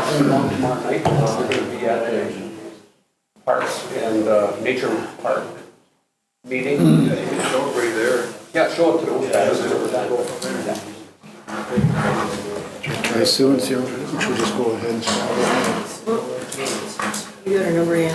Johnson along tomorrow night. They're going to be at the Parks and Nature Park meeting. Show it right there. Yeah, show it to those guys. Try Sue and see if she'll just go ahead and start. You got her number in.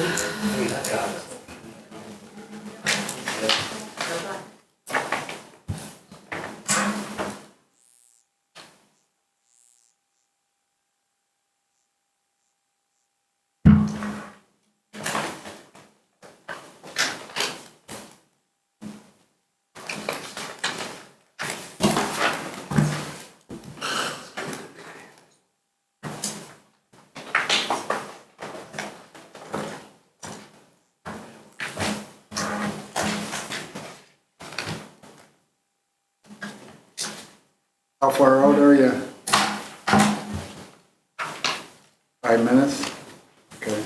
How far out are you? 5 minutes? Okay.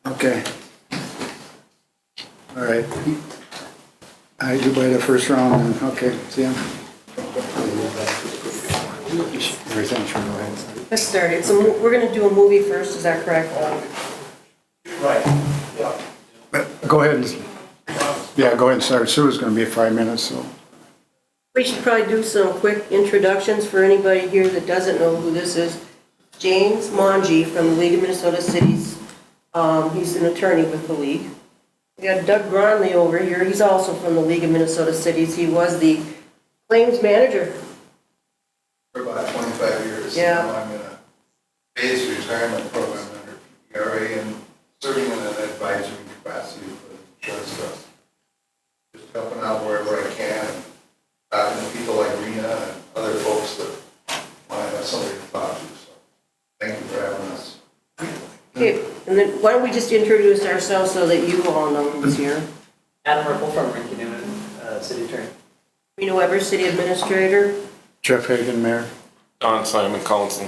Okay. All right. I do by the first round then. Okay, see ya. Everything should go ahead. Let's start it. So we're going to do a movie first, is that correct? Right. Yeah. But go ahead and, yeah, go ahead and start. Sue's gonna be 5 minutes, so. We should probably do some quick introductions for anybody here that doesn't know who this is. James Monge from the League of Minnesota Cities. He's an attorney with the league. We got Doug Gronley over here. He's also from the League of Minnesota Cities. He was the claims manager. For about 25 years. Yeah. Now I'm in a phased retirement program under PRA and serving in an advisory capacity for the insurance trust. Just helping out wherever I can, and talking to people like Rena and other folks that want to have somebody to talk to. So thank you for having us. Okay, and then why don't we just introduce ourselves so that you all know who's here. Adam Ripple from Rinky Newman, City Attorney. Rena Weber, City Administrator. Jeff Hagan, Mayor. Don Simon, Council.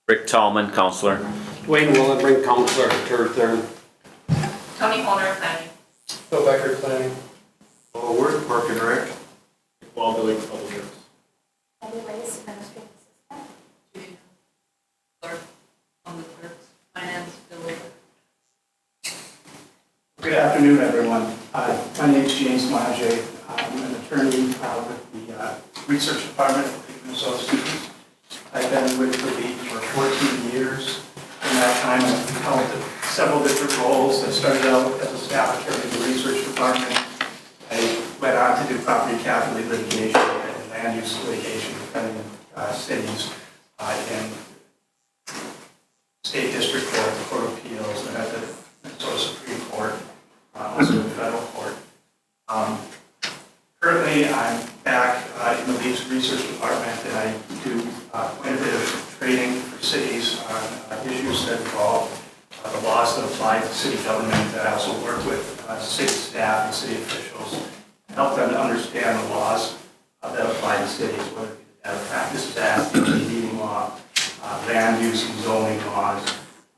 Rick Tallman, Counselor. Dwayne Willenbrink, Counselor, third term. Tony Holder, planning. Phil Becker, planning. Oh, we're Park and Rec. Well, Billy Public Works. Anyways, administrative assistant. Clerk, on the clerks, finance, delivery. Good afternoon, everyone. My name is James Monge. I'm an attorney with the Research Department of Minnesota Cities. I've been with the league for 14 years. In that time, I've held several different roles. I started out as a staff attorney in the Research Department. I went on to do property casualty litigation and land use litigation, defending cities in State District Court, the Court of Appeals, and at the Minnesota Supreme Court, also in federal court. Currently, I'm back in the League's Research Department, and I do quite a bit of training for cities on issues that involve the laws that apply to city government. I also work with city staff and city officials and help them to understand the laws that apply to cities, whether it be the Data Practices Act, the meeting law, land use and zoning laws.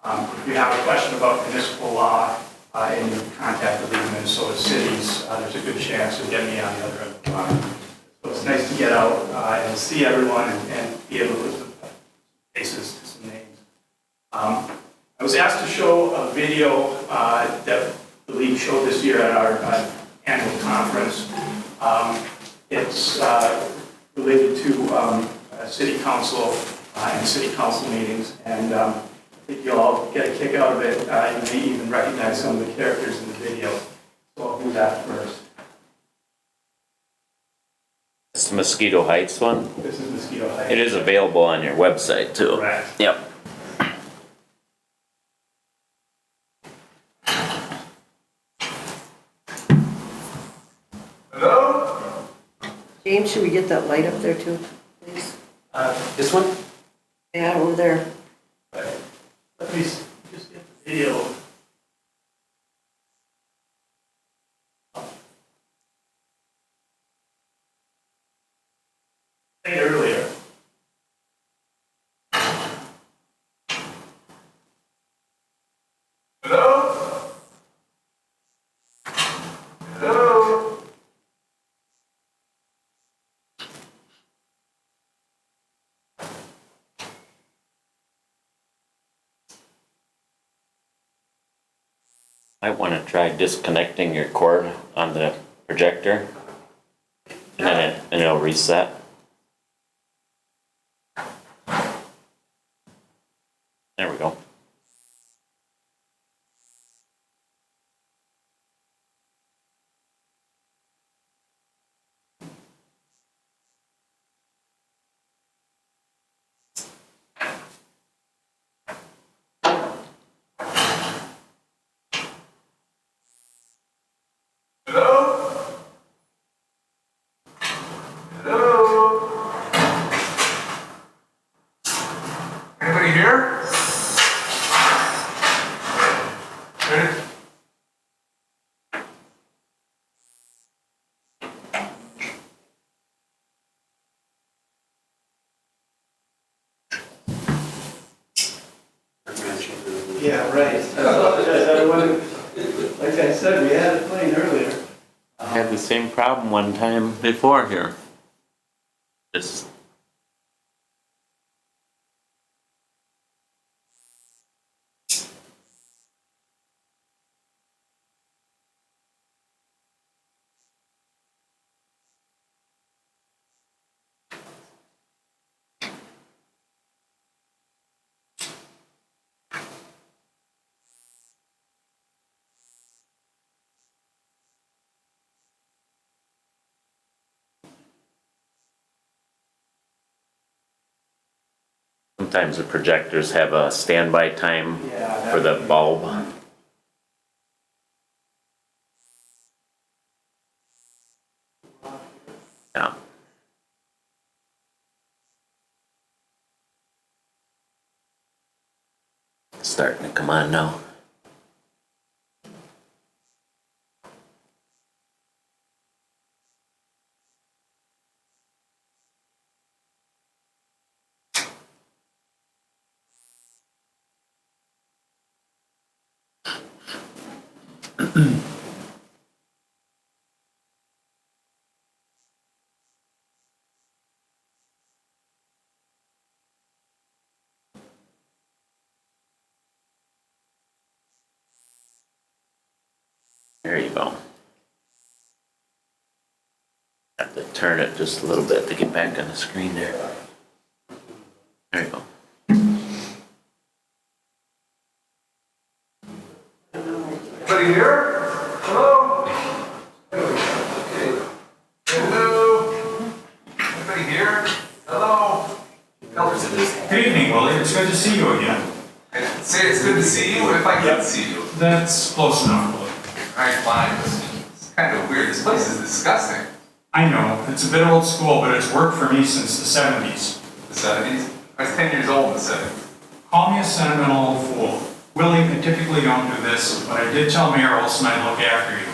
If you have a question about municipal law and you contact the League of Minnesota Cities, there's a good chance you'll get me on the other end of the line. So it's nice to get out and see everyone and be able to put some faces to some names. I was asked to show a video that the League showed this year at our annual conference. It's related to city council and city council meetings, and I think you'll all get a kick out of it. You may even recognize some of the characters in the video. So I'll do that first. It's the Mosquito Heights one. This is Mosquito Heights. It is available on your website too. Correct. Yep. Hello? James, should we get that light up there too, please? This one? Yeah, over there. Let me just get the video. Played earlier. Hello? Hello? I wanna try disconnecting your cord on the projector. And then it'll reset. There we go. Hello? Hello? Anybody here? Ready? Yeah, right. Like I said, we had it playing earlier. I had the same problem one time before here. Just sometimes the projectors have a standby time Yeah. for the bulb. Yeah. Starting to come on now. There you go. Have to turn it just a little bit to get back on the screen there. There you go. Anybody here? Hello? Okay. Hello? Anybody here? Hello? Good evening, Willie. It's good to see you again. I'd say it's good to see you if I can see you. That's close enough, Willie. Alright, fine. It's kind of weird. This place is disgusting. I know, it's a bit old school, but it's worked for me since the 70s. The 70s? I was 10 years old in the 70s. Call me a sentimental old fool. Willie, I typically don't do this, but I did tell Mayor Olson I'd look after you.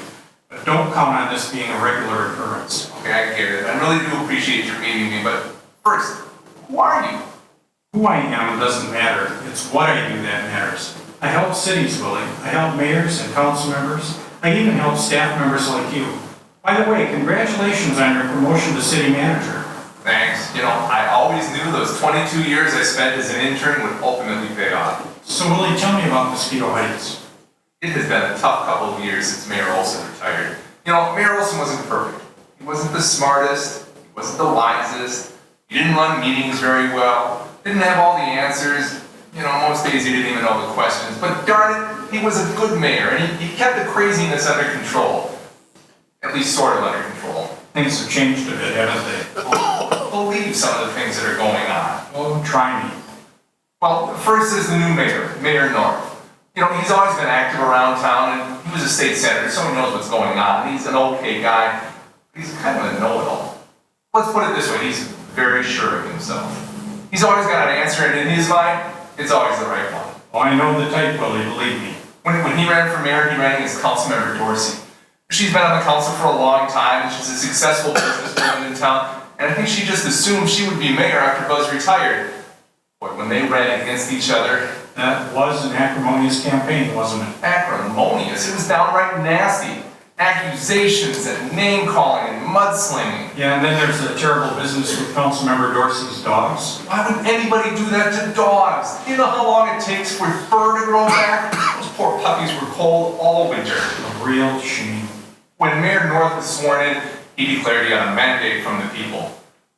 But don't count on this being a regular occurrence. Okay, I get it. I really do appreciate your meeting me, but first, who are you? Who I am doesn't matter. It's what I do that matters. I help cities, Willie. I help mayors and council members. I even help staff members like you. By the way, congratulations on your promotion to city manager. Thanks. You know, I always knew those 22 years I spent as an intern would ultimately pay off. So Willie, tell me about Mosquito Heights. It has been a tough couple of years since Mayor Olson retired. You know, Mayor Olson wasn't perfect. He wasn't the smartest, he wasn't the wisest, he didn't run meetings very well, didn't have all the answers. You know, most days he didn't even know the questions. But darn it, he was a good mayor, and he kept the craziness under control. At least sort of under control. Things have changed a bit, haven't they? Believe some of the things that are going on. Oh, try me. Well, first is the new mayor, Mayor North. You know, he's always been active around town, and he was a state senator, so he knows what's going on. He's an okay guy. He's kind of a know-it-all. Let's put it this way, he's very sure of himself. He's always got an answer, and in his mind, it's always the right one. Oh, I know the type, Willie, believe me. When he ran for mayor, he ran against Councilmember Dorsey. She's been on the council for a long time, and she's a successful businesswoman in town, and I think she just assumed she would be mayor after Buzz retired. Boy, when they ran against each other, That was an acrimonious campaign, wasn't it? acrimonious, it was downright nasty. Accusations and name-calling and mudslinging. Yeah, and then there's the terrible business with Councilmember Dorsey's dogs. Why would anybody do that to dogs? You know how long it takes for fur to grow back? Those poor puppies were cold all winter. A real shame. When Mayor North was sworn in, he declared he had a mandate from the people.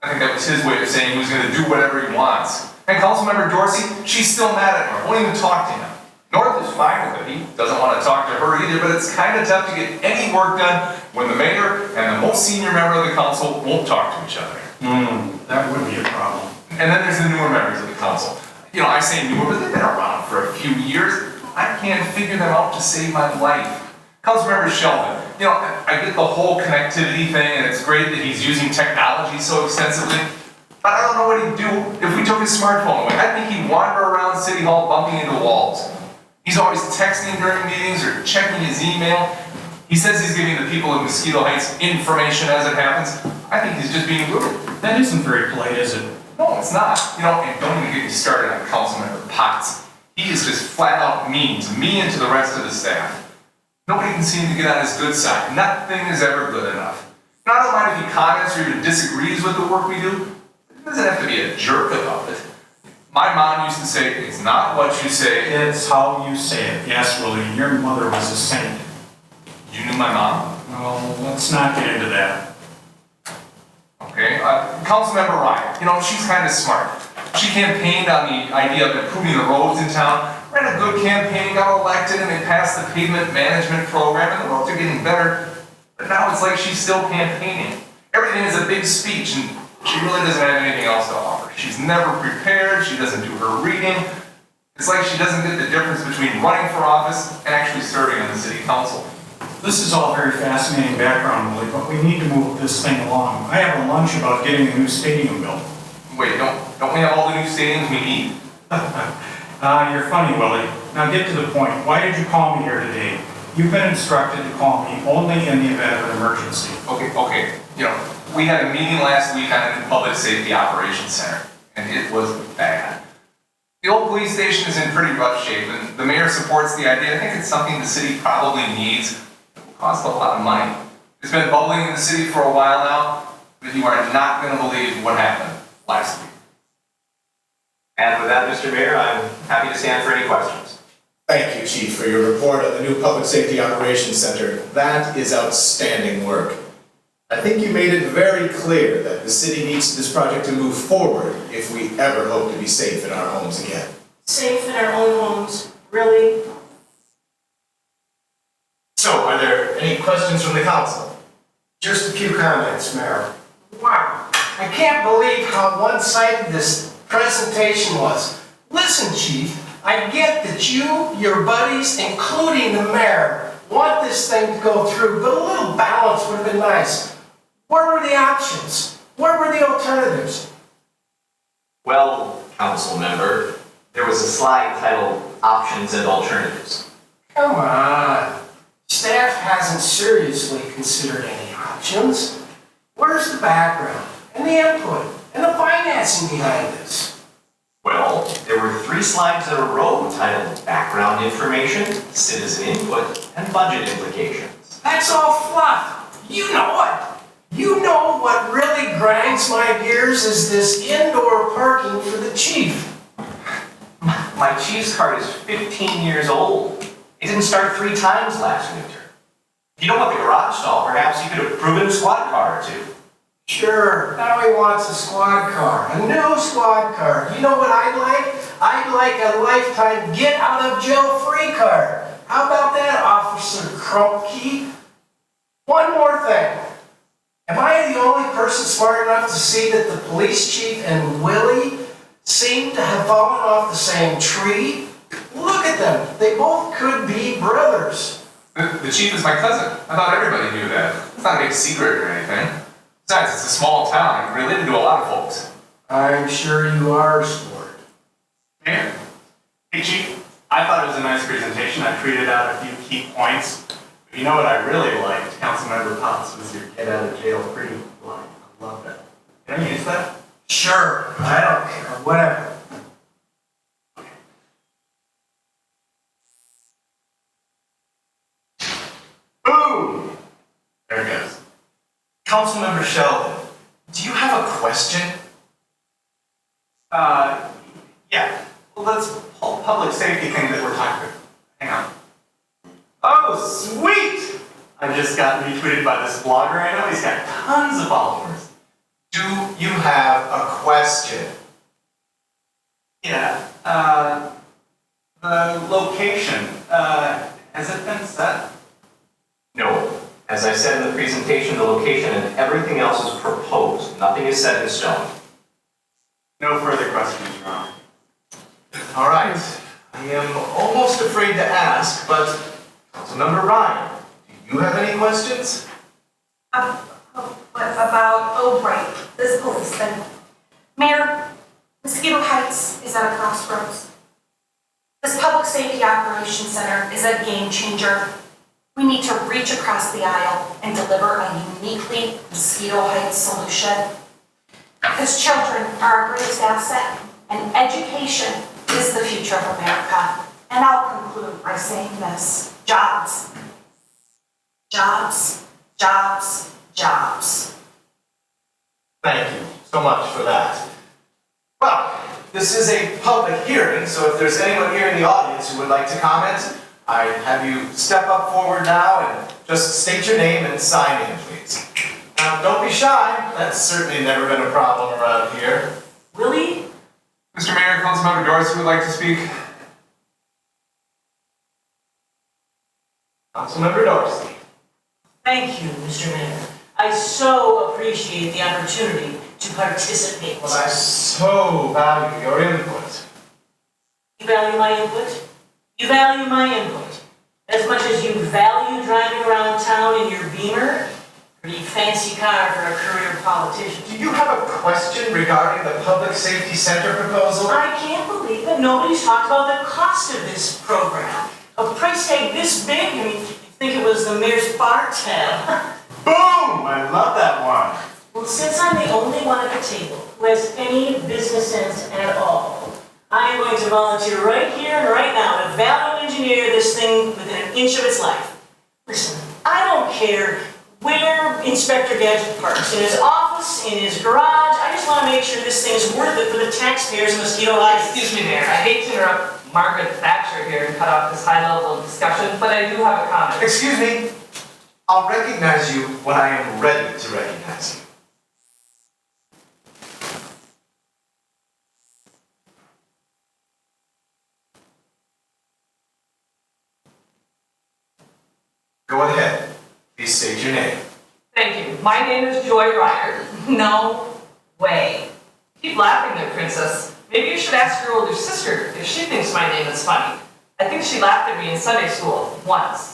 I think that was his way of saying he was going to do whatever he wants. And Councilmember Dorsey, she's still mad at him, won't even talk to him. North is fine with it, he doesn't want to talk to her either, but it's kind of tough to get any work done when the mayor and the most senior member of the council won't talk to each other. That would be a problem. And then there's the newer members of the council. You know, I say newer, but they've been around for a few years. I can't figure them out to save my life. Councilmember Sheldon, you know, I get the whole connectivity thing, and it's great that he's using technology so extensively, but I don't know what he'd do if we took his smartphone away. I think he'd wander around City Hall bumping into walls. He's always texting during meetings or checking his email. He says he's giving the people of Mosquito Heights information as it happens. I think he's just being rude. That isn't very polite, is it? No, it's not. You know, and don't even get me started on Councilmember Potts. He is just flat out mean to me and to the rest of the staff. Nobody can seem to get on his good side. Nothing is ever good enough. And I don't mind if he comments or even disagrees with the work we do. He doesn't have to be a jerk about it. My mom used to say, it's not what you say. It's how you say it. Yes, Willie, your mother was a saint. You knew my mom? Well, let's not get into that. Okay, Councilmember Ryan, you know, she's kind of smart. She campaigned on the idea of improving the roads in town, ran a good campaign, got elected, and they passed the pavement management program, and the roads are getting better. But now it's like she's still campaigning. Everything is a big speech, and she really doesn't have anything else to offer. She's never prepared, she doesn't do her reading. It's like she doesn't get the difference between running for office and actually serving on the city council. This is all very fascinating background, Willie, but we need to move this thing along. I have a lunch about getting a new stadium built. Wait, don't we have all the new stadiums we need? You're funny, Willie. Now get to the point. Why did you call me here today? You've been instructed to call me only in the event of an emergency. Okay. You know, we had a meeting last week on the new Public Safety Operations Center, and it was bad. The old police station is in pretty rough shape, and the mayor supports the idea. I think it's something the city probably needs. It will cost a lot of money. It's been bubbling in the city for a while now, but you are not going to believe what happened last week. And with that, Mr. Mayor, I'm happy to stand for any questions. Thank you, Chief, for your report on the new Public Safety Operations Center. That is outstanding work. I think you made it very clear that the city needs this project to move forward if we ever hope to be safe in our homes again. Safe in our own homes, really? So, are there any questions from the council? Just a few comments, Mayor. Wow, I can't believe how one-sided this presentation was. Listen, Chief, I get that you, your buddies, including the mayor, want this thing to go through, but a little balance would have been nice. Where were the options? Where were the alternatives? Well, council member, there was a slide titled Options and Alternatives. Come on. Staff hasn't seriously considered any options. Where's the background and the input and the financing behind this? Well, there were 3 slides in a row titled Background Information, Citizen Input, and Budget Implications. That's all fluff. You know it. You know what really grinds my gears is this indoor parking for the chief. My Chief's card is 15 years old. It didn't start 3 times last winter. If you don't want the garage stall, perhaps you could have proven a squad car or 2. Sure, now he wants a squad car, a new squad car. You know what I'd like? I'd like a lifetime get out of jail free card. How about that, Officer Krupke? One more thing. Am I the only person smart enough to see that the police chief and Willie seem to have fallen off the same tree? Look at them. They both could be brothers. The chief is my cousin. I thought everybody knew that. It's not a big secret or anything. Besides, it's a small town. I'm related to a lot of folks. I'm sure you are, Sport. Mayor. Hey, Chief. I thought it was a nice presentation. I tweeted out a few key points. But you know what I really liked? Councilmember Potts was your get out of jail free line. I love that. Can I use that? Sure, I don't care, whatever. Boom! There it goes. Councilmember Sheldon, do you have a question? Yeah. Well, that's whole public safety thing that we're talking about. Hang on. Oh, sweet! I've just gotten retweeted by this blogger I know. He's got tons of followers. Do you have a question? Yeah, the location, has it been set? No. As I said in the presentation, the location and everything else is proposed. Nothing is set in stone. No further questions, Your Honor. All right. I am almost afraid to ask, but Councilmember Ryan, do you have any questions? Right, this police thing. Mayor, Mosquito Heights is at a crossroads. This Public Safety Operations Center is a game changer. We need to reach across the aisle and deliver a uniquely Mosquito Heights solution. Because children are our greatest asset, and education is the future of America. And I'll conclude by saying this: jobs. Jobs, jobs, jobs. Thank you so much for that. Well, this is a public hearing, so if there's anyone here in the audience who would like to comment, I have you step up forward now and just state your name and sign in, please. Now, don't be shy. That's certainly never been a problem around here. Willie? Mr. Mayor, Councilmember Dorsey would like to speak. Councilmember Dorsey. Thank you, Mr. Mayor. I so appreciate the opportunity to participate. Well, I so value your input. You value my input? You value my input as much as you value driving around town in your Beamer? Pretty fancy car for a career politician. Do you have a question regarding the Public Safety Center proposal? I can't believe that nobody's talked about the cost of this program. A price tag this big? I mean, you'd think it was the mayor's bar tab. Boom! I love that one. Well, since I'm the only one at the table who has any business sense at all, I am going to volunteer right here and right now to value engineer this thing within an inch of its life. Listen, I don't care where Inspector Gadget parks, in his office, in his garage. I just want to make sure this thing is worth it for the taxpayers of Mosquito Heights. Excuse me, Mayor, I hate to interrupt Margaret Thatcher here and cut off this high level of discussion, but I do have a comment. Excuse me. I'll recognize you when I am ready to recognize you. Go ahead. Please state your name. Thank you. My name is Joy Ryder. No way. Keep laughing there, Princess. Maybe you should ask your older sister if she thinks my name is funny. I think she laughed at me in Sunday school once.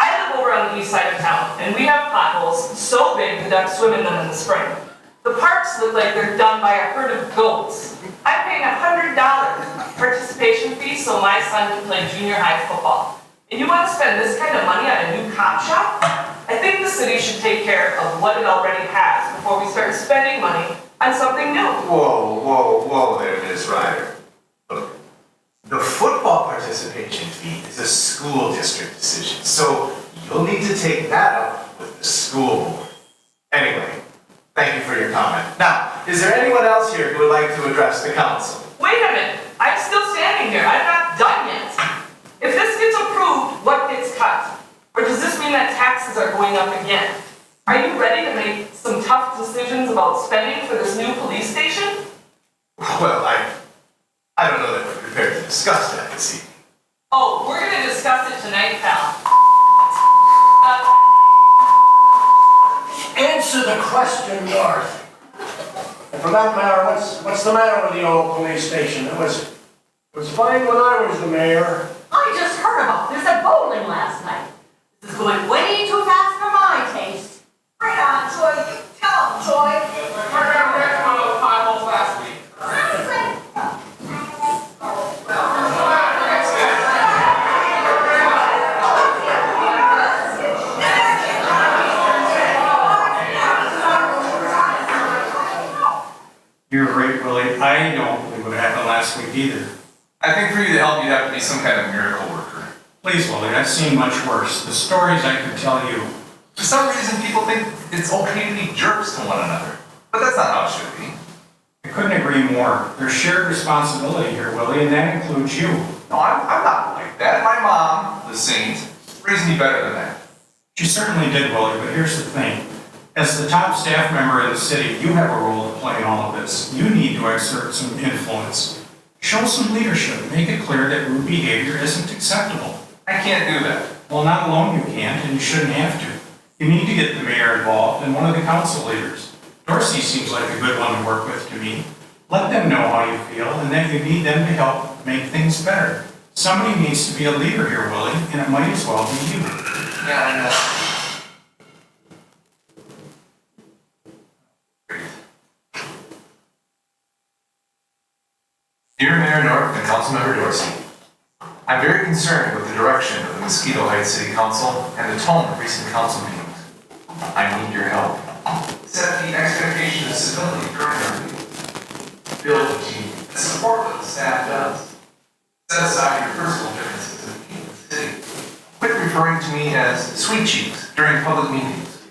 I live over on the east side of town, and we have potholes so big the ducks swim in them in the spring. The parks look like they're done by a herd of goats. I'm paying $100 participation fee so my son can play junior high football. And you want to spend this kind of money on a new cop shop? I think the city should take care of what it already has before we start spending money on something new. Whoa, whoa, whoa there, Ms. Ryder. Look, the football participation fee is a school district decision, so you'll need to take that up with the school board. Anyway, thank you for your comment. Now, is there anyone else here who would like to address the council? Wait a minute, I'm still standing here, I'm not done yet. If this gets approved, what gets cut? Or does this mean that taxes are going up again? Are you ready to make some tough decisions about spending for this new police station? Well, I don't know that we're prepared to discuss that this evening. Oh, we're gonna discuss it tonight, pal. Answer the question, Dorothy. And for that matter, what's the matter with the old police station? It was fine when I was the mayor. I just heard about this at bowling last night. This is going way too fast for my taste. Right on, Joy. Tell them, Joy. We're gonna wreck one of those potholes last week. You're right, Willie. I don't believe what happened last week either. I think for you to help, you'd have to be some kind of miracle worker. Please, Willie, I've seen much worse. The stories I could tell you. For some reason, people think it's okay to be jerks to one another. But that's not how it should be. I couldn't agree more. There's shared responsibility here, Willie, and that includes you. No, I'm not like That my mom, the saint, raised me better than that. She certainly did, Willie, but here's the thing. As the top staff member in the city, you have a role to play in all of this. You need to exert some influence. Show some leadership. Make it clear that rude behavior isn't acceptable. I can't do that. Well, not alone you can't, and you shouldn't have to. You need to get the mayor involved and one of the council leaders. Dorsey seems like a good one to work with to me. Let them know how you feel, and that you need them to help make things better. Somebody needs to be a leader here, Willie, and it might as well be you. Yeah, I know. Dear Mayor Norton and Councilmember Dorsey, I'm very concerned with the direction of the Mosquito Heights City Council and the tone of recent council meetings. I need your help. Set the expectation of civility during our meetings. Build a team and support what the staff does. Set aside your personal differences and keep the city. Quit referring to me as sweet cheeks during public meetings.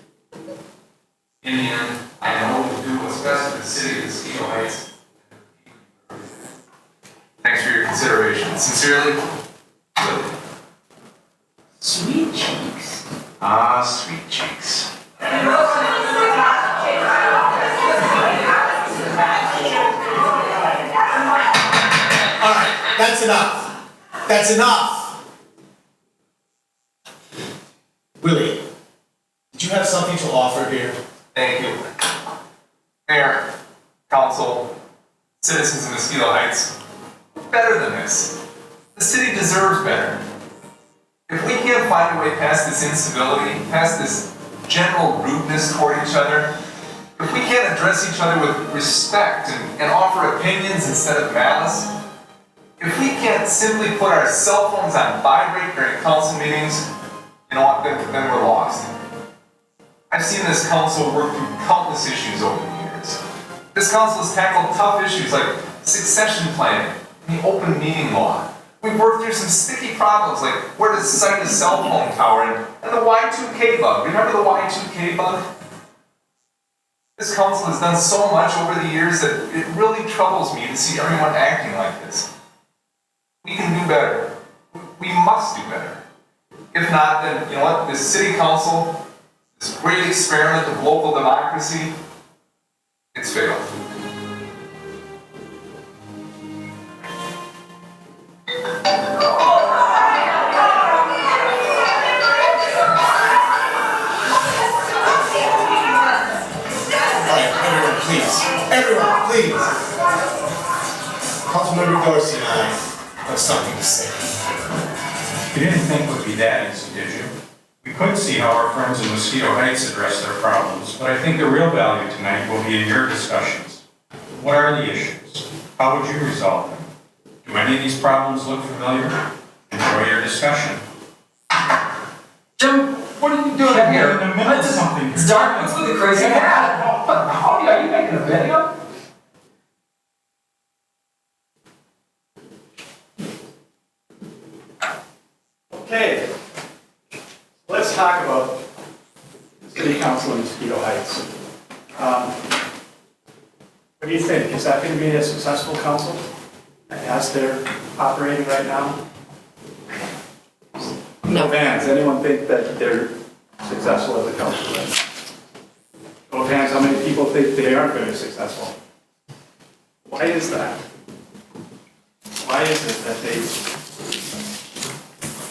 In the end, I know we'll do what's best for the city of Mosquito Heights. Thanks for your consideration. Sincerely, Willie. Sweet cheeks. Ah, sweet cheeks. All right, that's enough. That's enough. Willie, did you have something to offer here? Thank you. Mayor, council, citizens of Mosquito Heights, better than this. The city deserves better. If we can't find a way past this incivility, past this general rudeness toward each other, if we can't address each other with respect and offer opinions instead of malice, if we can't simply put our cell phones on vibrate during council meetings, you know what, then we're lost. I've seen this council work through countless issues over the years. This council has tackled tough issues like succession planning and the open meeting law. We've worked through some sticky problems like where to site a cell phone tower and the Y2K bug. Remember the Y2K bug? This council has done so much over the years that it really troubles me to see everyone acting like this. We can do better. We must do better. If not, then you know what? This city council, this great experiment of local democracy, it's failed. Everyone, please. Councilmember Dorsey and I have something to say. You didn't think it would be that easy, did you? We could see how our friends in Mosquito Heights address their problems, but I think the real value tonight will be in your discussions. What are the issues? How would you resolve them? Do any of these problems look familiar? Enjoy your discussion. Jim, what are you doing Jim, here? you're in the middle of something. It's dark. What's with the crazy hat? How are you making a video? Okay, let's talk about City Council in Mosquito Heights. What do you think? Is that going to be a successful council as they're operating right now? No. Vans, anyone think that they're successful as a council? Show of hands, how many people think they aren't very successful? Why is that? Why is it that they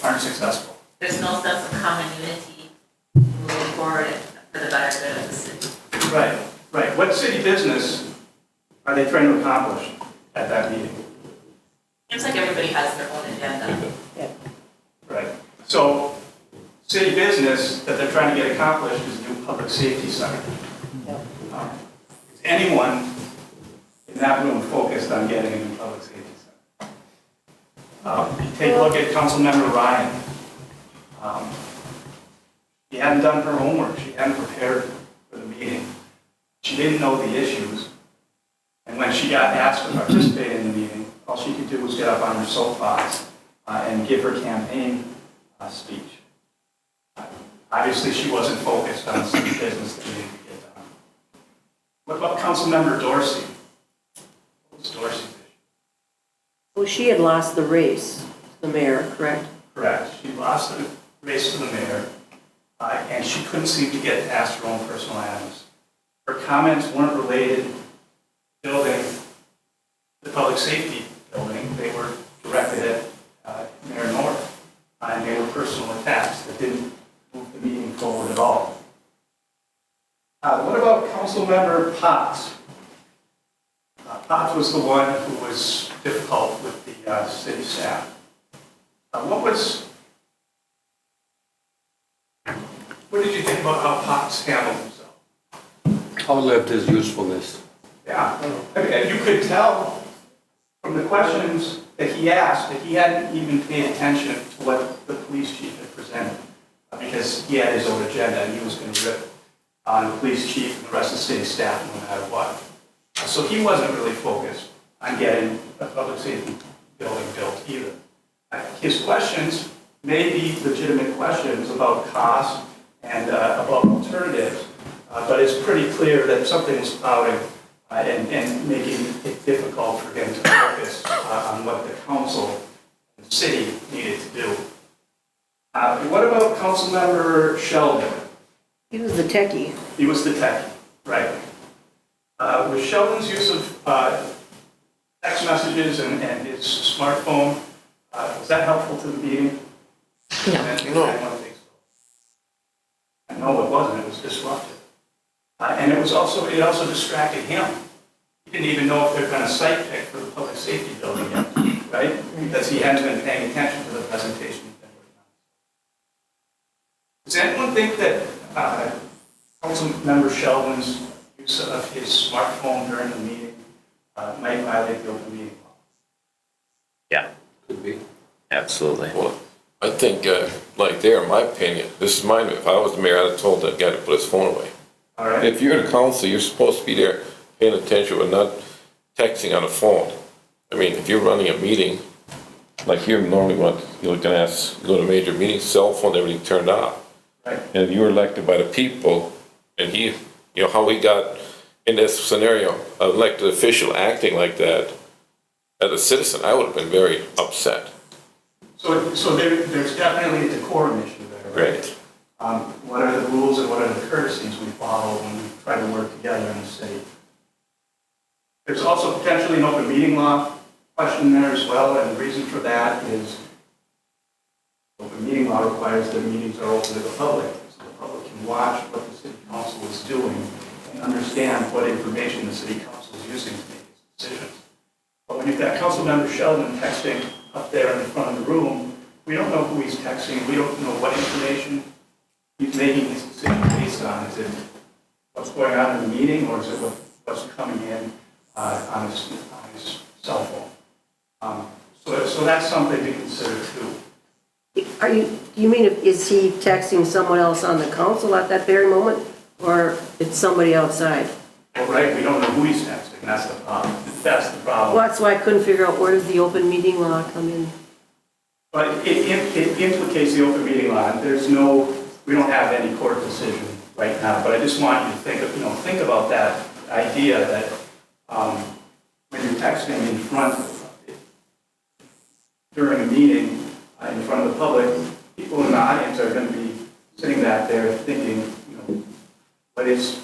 aren't successful? There's no sense of common unity moving forward for the better good of the city. Right, right. What city business are they trying to accomplish at that meeting? Seems like everybody has their own agenda. Right. So, city business that they're trying to get accomplished is a new public safety center. Is anyone in that room focused on getting a new public safety center? Take a look at Councilmember Ryan. She hadn't done her homework. She hadn't prepared for the meeting. She didn't know the issues. And when she got asked to participate in the meeting, all she could do was get up on her soapbox and give her campaign speech. Obviously, she wasn't focused on city business that needed to get done. What about Councilmember Dorsey? What was Dorsey's issue? Well, she had lost the race the mayor, correct? Correct. She lost the race to the mayor, and she couldn't seem to get past her own personal animus. Her comments weren't related to building, the public safety building. They were directed at Mayor North, and they were personal attacks that didn't move the meeting forward at all. What about Councilmember Potts? Potts was the one who was difficult with the city staff. What did you think about how Potts handled himself? Outlived his usefulness. Yeah, and you could tell from the questions that he asked that he hadn't even paid attention to what the police chief had presented, because he had his own agenda and he was going to rip on the police chief and the rest of the city staff no matter what. So he wasn't really focused on getting a public safety building built either. His questions may be legitimate questions about cost and about alternatives, but it's pretty clear that something was clouding and making it difficult for him to focus on what the council and the city needed to do. What about Councilmember Sheldon? He was the techie. He was the techie, right. With Sheldon's use of text messages and his smartphone, was that helpful to the meeting? No. I don't think so. No, it wasn't. It was disruptive. And it also distracted him. He didn't even know if they're going to site pick for the public safety building yet, right? Because he hadn't been paying attention to the presentation. Does anyone think that Councilmember Sheldon's use of his smartphone during the meeting might violate the open meeting law? Yeah, Could be. absolutely. Well, I think, like there, in my opinion, this is mine, if I was the mayor, I'd have told that guy to put his phone away. All right. If you're the council, you're supposed to be there paying attention and not texting on the phone. I mean, if you're running a meeting, like here normally you're gonna ask, go to major meetings, cell phone, everything turned off. Right. And you were elected by the people, and he, you know, how we got in this scenario, an elected official acting like that, as a citizen, I would have been very upset. So there's definitely a decorum issue there, right? Right. What are the rules and what are the courtesies we follow when we try to work together in the city? There's also potentially an open meeting law question there as well, and the reason for that is open meeting law requires that meetings are open to the public, so the public can watch what the city council is doing and understand what information the city council is using to make its decisions. But when you've got Councilmember Sheldon texting up there in the front of the room, we don't know who he's texting, we don't know what information he's making his decision based on. Is it what's going on in the meeting, or is it what's coming in on his cell phone? So that's something to consider too. You mean, is he texting someone else on the council at that very moment, or it's somebody outside? Well, right, we don't know who he's texting, that's the problem. That's the problem. Well, that's why I couldn't figure out where does the open meeting law come in? But it implicates the open meeting law. We don't have any court decision right now, but I just want you to think about that idea that when you're texting in front during a meeting in front of the public, people in the audience are going to be sitting back there thinking, who's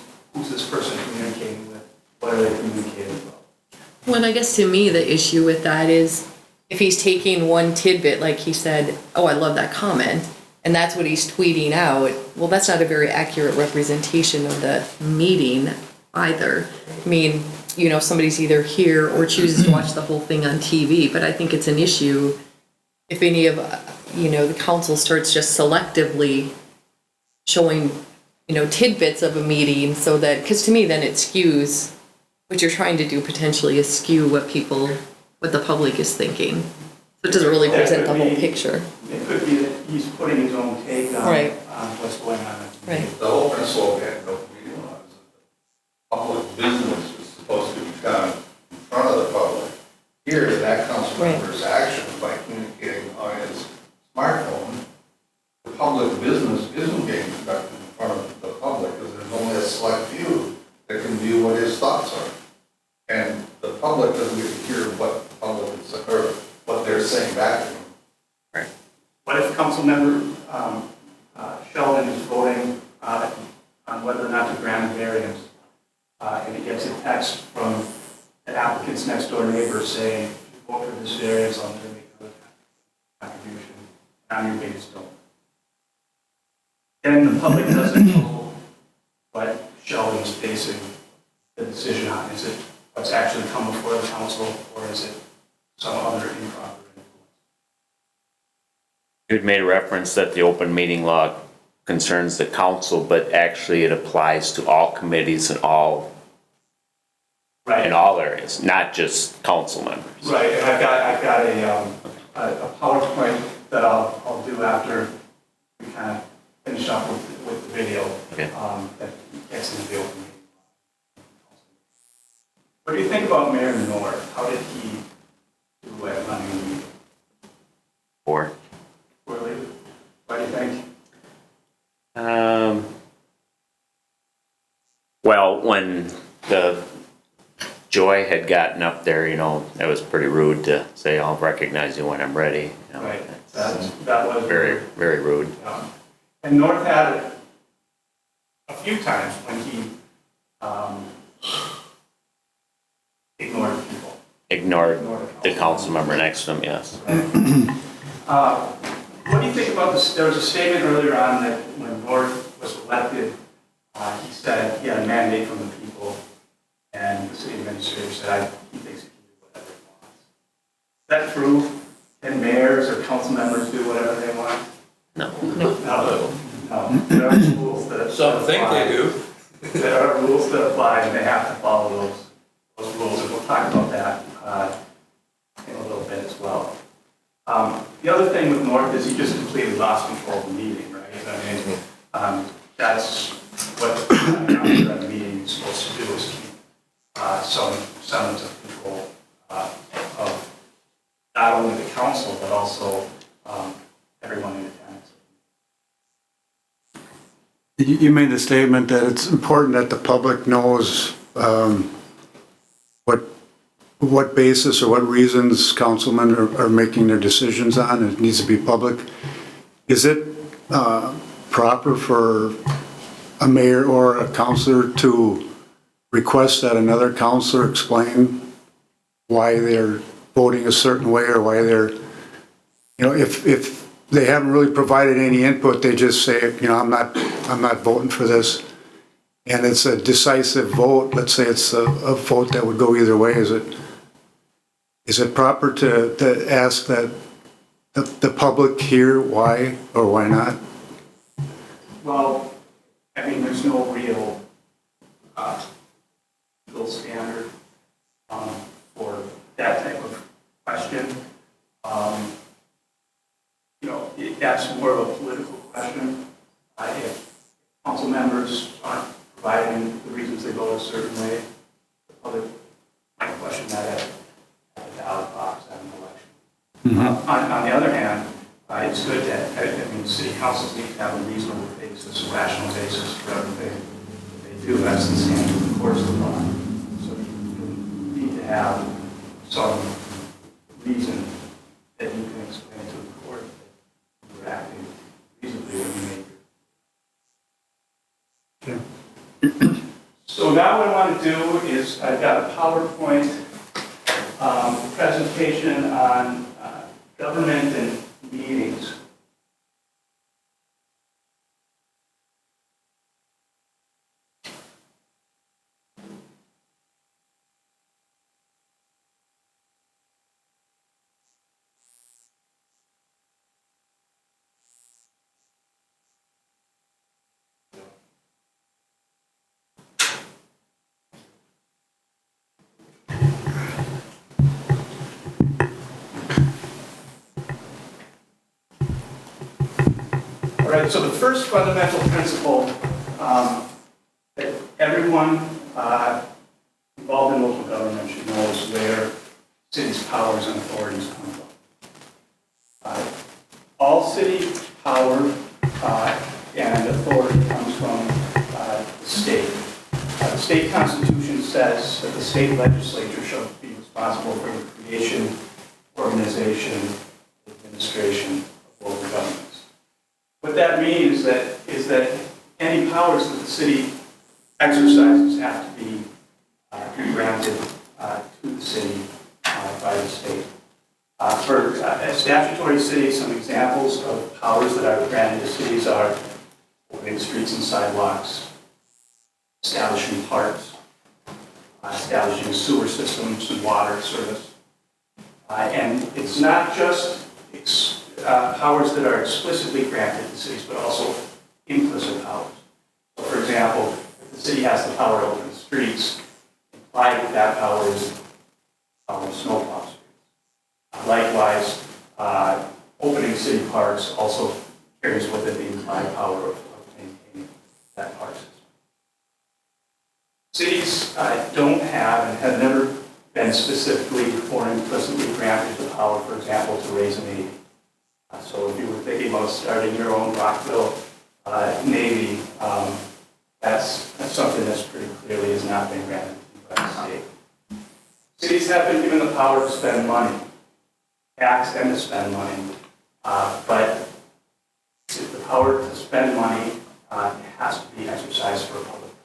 this person communicating with? What are they communicating about? Well, and I guess to me, the issue with that is if he's taking one tidbit, like he said, oh, I love that comment, and that's what he's tweeting out, well, that's not a very accurate representation of the meeting either. I mean, somebody's either here or chooses to watch the whole thing on TV, but I think it's an issue if any of, the council starts just selectively showing, tidbits of a meeting so that, because to me, then it skews what you're trying to do potentially is skew what the public is thinking. So it doesn't really present the whole picture. It could be that he's putting his own take on, Right. on what's going on. Right. The whole principle of getting open meeting law is that public business is supposed to be done in front of the public. Here, that council member's actions by communicating on his smartphone, the public business isn't being conducted in front of the public because there's only a select few that can view what his thoughts are. And the public doesn't get to hear what the public is, or what they're saying back to him. Councilmember Sheldon is voting on whether or not to grant a variance. And he gets a text from the applicant's next door neighbor saying, if you vote for this variance, I'm going to make another contribution. I'm your biggest donor. Then the public doesn't know what Sheldon's basing the decision on. Is it what's actually come before the council, or is it some other improper influence? You had made a reference that the open meeting law concerns the council, but actually it applies to all committees and all Right. in all areas, not just council members. Right, and I've got a PowerPoint that I'll do after we kind of finish up with the video. Okay. That gets into the open meeting. What do you think about Mayor North? How did he do at running the meeting? Or, Poorly? What do you think? well, when the Joy had gotten up there, you know, it was pretty rude to say, I'll recognize you when I'm ready. You know, Right, that was very, very rude. And North had it a few times when he ignored people. Ignored the council member next to him, yes. What do you think about this? There was a statement earlier on that when North was elected, he said he had a mandate from the people, and the city administrator said he thinks he can do whatever he wants. Is that true? Can mayors or council members do whatever they want? No. No. There are rules that Some think they do. There are rules that apply, and they have to follow those rules, and we'll talk about that in a little bit as well. The other thing with North is he just completely lost control of the meeting, right? I mean, that's what the meeting is supposed to do, is keep some semblance of control of not only the council, but also everyone in attendance. You made the statement that it's important that the public knows what basis or what reasons councilmen are making their decisions on. It needs to be public. Is it proper for a mayor or a councilor to request that another councilor explain why they're voting a certain way, or why they're, you know, if they haven't really provided any input, they just say, you know, I'm not voting for this, and it's a decisive vote. Let's say it's a vote that would go either way. Is it proper to ask that the public hear why or why not? Well, I mean, there's no real legal standard for that type of question. You know, that's more of a political question. If council members aren't providing the reasons they vote a certain way, the public might question that at the ballot box at an election. On the other hand, it's good that, I mean, city councils need to have a reasonable basis, a rational basis for everything they do. That's the standard of the courts of law. So you need to have some reason that you can explain to the court that you're acting reasonably when you make your. So now what I want to do is, I've got a PowerPoint presentation on government and meetings. All right, so the first fundamental principle that everyone involved in local government should know is where city's powers and authorities come from. All city power and authority comes from the state. The state constitution says that the state legislature shall be responsible for the creation, organization, administration of local governments. that means is that any powers that the city exercises have to be granted to the city by the state. For a statutory city, some examples of powers that are granted to cities are opening streets and sidewalks, establishing parks, establishing sewer systems and water service. And it's not just powers that are explicitly granted to cities, but also implicit powers. So for example, if the city has the power to open streets, implied with that power is power to snowplow streets. Likewise, opening city parks also carries with it the implied power of maintaining that park system. Cities don't have and have never been specifically or implicitly granted the power, for example, to raise a navy. So if you were thinking about starting your own Rockville Navy, that's something that's pretty clearly has not been granted by the state. Cities have been given the power to spend money, tax and to spend money, but the power to spend money has to be exercised for a public purpose.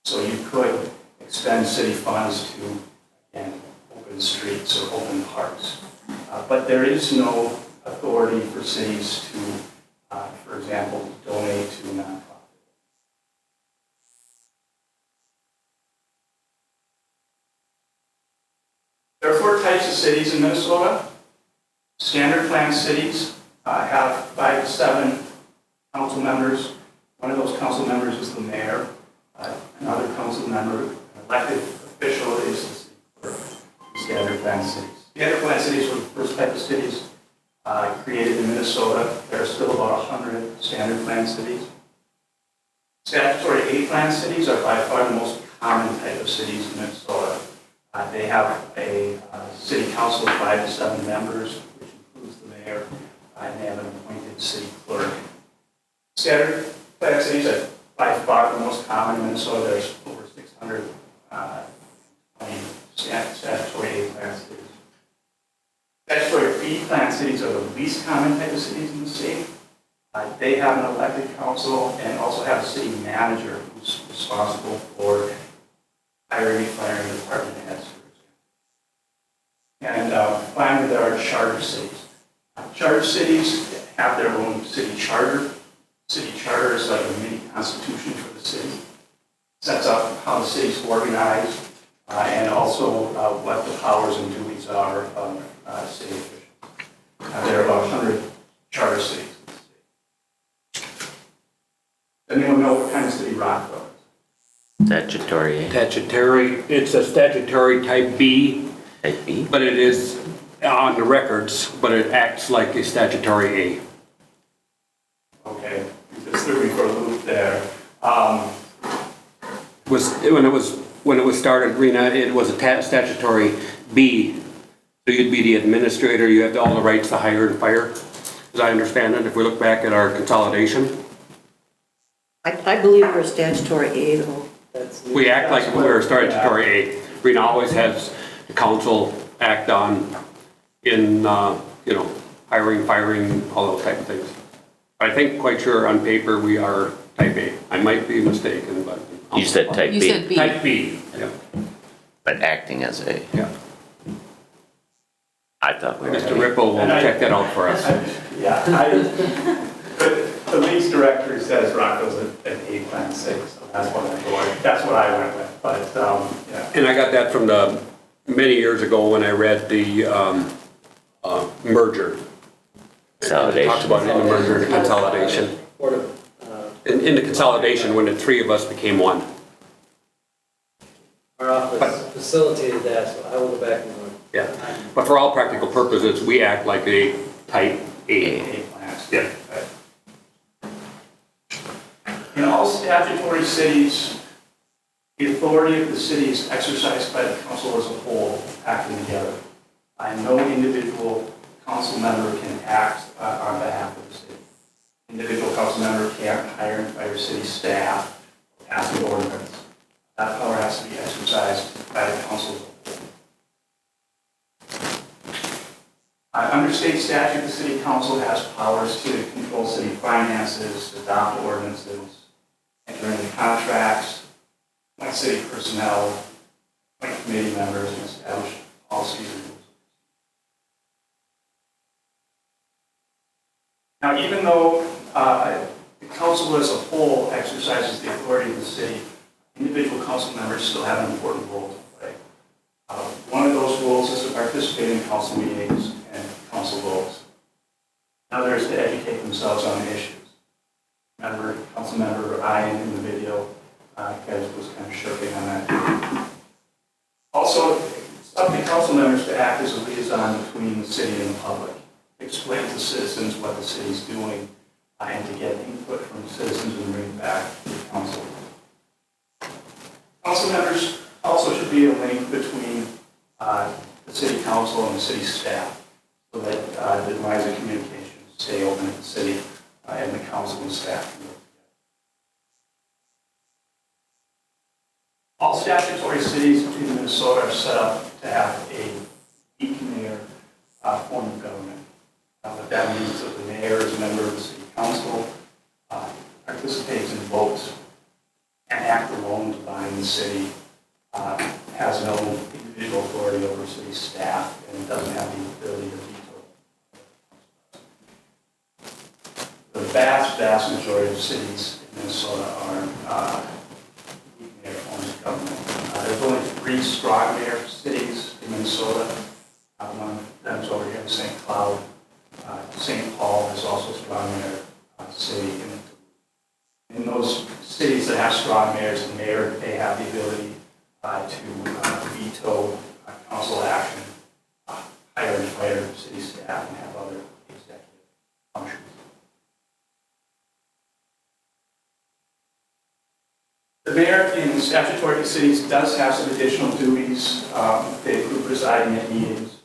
So you could expend city funds to, again, open streets or open parks, but there is no authority for cities to, for example, donate to a nonprofit. There are 4 types of cities in Minnesota. Standard plan cities have 5 to 7 council members. One of those council members is the mayor. Another council member, an elected official, is the city clerk. Standard plan cities. Standard plan cities were the first type of cities created in Minnesota. There are still about 100 standard plan cities. Statutory A plan cities are by far the most common type of cities in Minnesota. They have a city council of 5 to 7 members, which includes the mayor, and they have an appointed city clerk. Standard plan cities are by far the most common in Minnesota. There's over 600 statutory A plan cities. Statutory B plan cities are the least common type of cities in the state. They have an elected council and also have a city manager who's responsible for hiring and firing department heads, for example. And finally, there are charter cities. Charter cities have their own city charter. City charter is like a mini constitution for the city. It sets up how the city's organized and also what the powers and duties are of city officials. There are about 100 charter cities in the state. Does anyone know what kind of city Rockville is? Statutory. Statutory, it's a statutory type B, Type B. but it is on the records, but it acts like a statutory A. Okay, you just threw me for a loop there. When it was started, Rena, it was a statutory B. So you'd be the administrator, you have all the rights to hire and fire, as I understand it, if we look back at our consolidation. I believe we're a statutory A though. We act like we're a statutory A. Rena always has the council act on in, hiring, firing, all those type of things. I think quite sure on paper we are type A. I might be mistaken, but. You said type B. You said B. Type B, yeah. But acting as A. Yeah. I thought we were. Mr. Ripple will check that out for us. The lease director says Rockville's an A plan city, so that's what I went with, but, yeah. And I got that from many years ago when I read the merger. Consolidation. Talked about it in the merger and the consolidation. In the consolidation, when the 3 of us became one. Our office facilitated that, so I will go back and look. Yeah, but for all practical purposes, we act like a type A. A plans. Yeah. In all statutory cities, the authority of the city is exercised by the council as a whole, acting together. No individual council member can act on behalf of the city. Individual council member can't hire and fire city staff, pass an ordinance. That power has to be exercised by the council as a whole. Under state statute, the city council has powers to control city finances, adopt ordinances, enter into contracts, appoint city personnel, appoint committee members, and establish policies and rules. Now, even though the council as a whole exercises the authority of the city, individual council members still have an important role to play. One of those roles is to participate in council meetings and council votes. Another is to educate themselves on the issues. Council member Ryan in the video, was kind of shirking on that. Also, it's up to council members to act as a liaison between the city and the public, explain to citizens what the city's doing, and to get input from citizens and bring it back to the council. Council members also should be a link between the city council and the city staff, so that the lines of communication stay open at the city and the council and staff can work together. All statutory cities in Minnesota are set up to have a weak mayor form of government. What that means is that the mayor is a member of the city council, participates in votes, and act alone to bind the city, has no individual authority over city staff, and doesn't have the ability to veto. The vast majority of cities in Minnesota are weak mayor forms of government. There's only 3 strong mayor cities in Minnesota. One of them is over here in St. Cloud. St. Paul is also a strong mayor city. In those cities that have strong mayors, the mayor, they have the ability to veto council action, hire and fire city staff, and have other executive functions. The mayor in statutory cities does have some additional duties. They include presiding at meetings,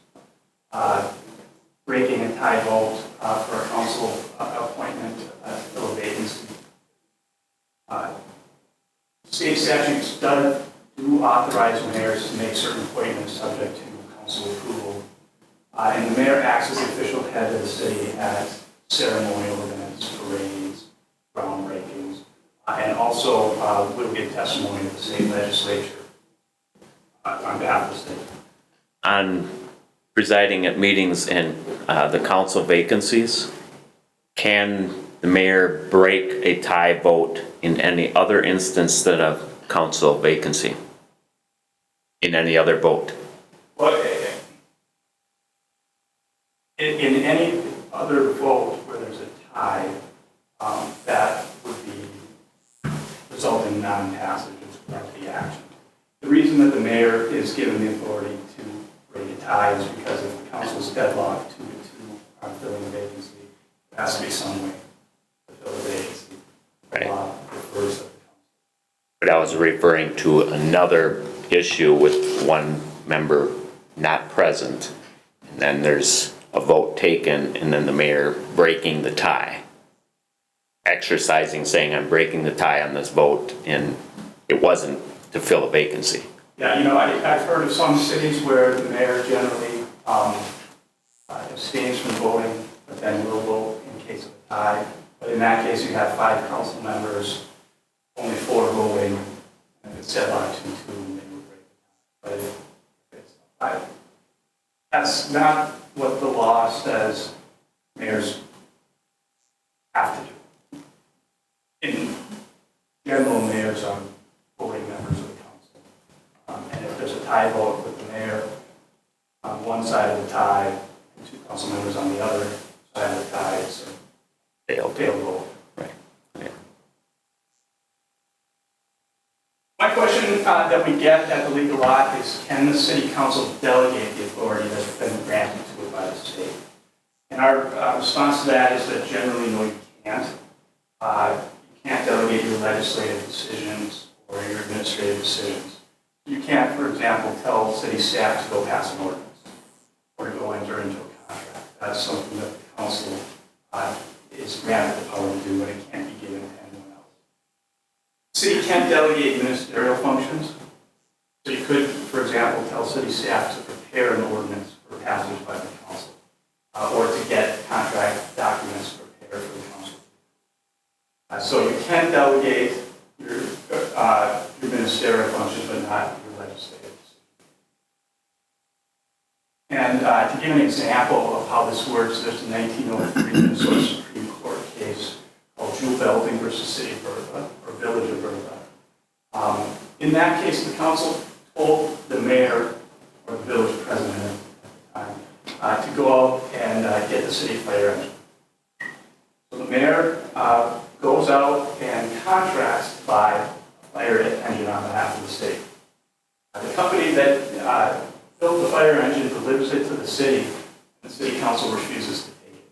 breaking a tie vote for a council appointment to fill a vacancy. State statutes do authorize mayors to make certain appointments subject to council approval. And the mayor acts as the official head of the city at ceremonial events, parades, groundbreakings, and also will give testimony at the state legislature on behalf of the state. On presiding at meetings and the council vacancies, can the mayor break a tie vote in any other instance than a council vacancy? In any other vote? Well, in any other vote where there's a tie, that would be result in non-passage of the action. The reason that the mayor is given the authority to break a tie is because if the council's deadlocked 2-2 on filling a vacancy, there has to be some way to fill the vacancy. Right. Refers to the council. But I was referring to another issue with one member not present, and then there's a vote taken, and then the mayor breaking the tie. Exercising, saying, I'm breaking the tie on this vote, and it wasn't to fill a vacancy. Yeah, I've heard of some cities where the mayor generally abstains from voting, but then will vote in case of a tie. But in that case, you have 5 council members, only 4 voting, and if it's deadlocked 2-2, they would break the tie. But if it's 5, that's not what the law says mayors have to do. In general, mayors are voting members of the council. And if there's a tie vote with the mayor on one side of the tie and 2 council members on the other side of the tie, it's a failed vote. Right. Yeah. My question that we get at the legal lot is, can the city council delegate the authority that's been granted to it by the state? And our response to that is that generally, no, you can't. You can't delegate your legislative decisions or your administrative decisions. You can't, for example, tell city staff to go pass an ordinance or to go enter into a contract. That's something that the council is granted the power to do, and it can't be given to anyone else. The city can't delegate ministerial functions. So you could, for example, tell city staff to prepare an ordinance for passage by the council. or to get contract documents prepared for the council. So you can delegate your ministerial functions, but not your legislative. And to give an example of how this works, there's a 1903 Minnesota Supreme Court case called Jewel Belting versus City of Bertha, or Village of Bertha. In that case, the council told the mayor, or the village president at the time, to go out and get the city fire engine. So the mayor goes out and contracts to buy a fire engine on behalf of the city. The company that built the fire engine delivers it to the city, and the city council refuses to take it.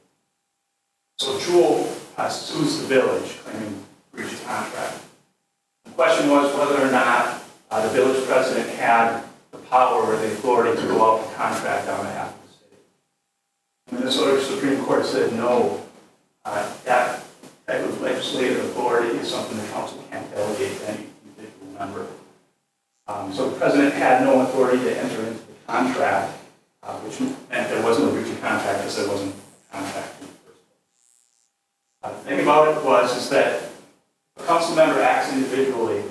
So Jewel sues the village, claiming breach of contract. The question was whether or not the village president had the power or the authority to go out and contract on behalf of the city. The Minnesota Supreme Court said no. That type of legislative authority is something the council can't delegate to any individual member. So the president had no authority to enter into the contract, which meant there wasn't a breach of contract because there wasn't a contract in the first place. The thing about it is that if a council member acts individually,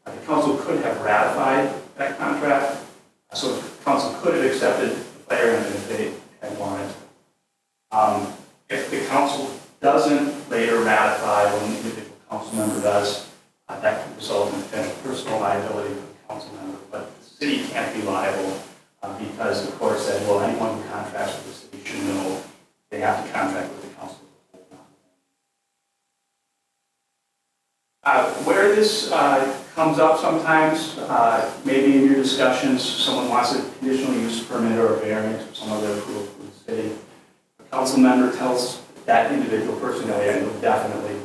the council could have ratified that contract, so the council could have accepted the fire engine if they had wanted to. If the council doesn't later ratify when the individual council member does, that could result in potential personal liability for the council member, but the city can't be liable because the court said, well, anyone who contracts with the city should know they have to contract with the council. Where this comes up sometimes, maybe in your discussions, someone wants a conditional use permit or a variance or some other approval from the city. A council member tells that individual person, oh yeah, you'll definitely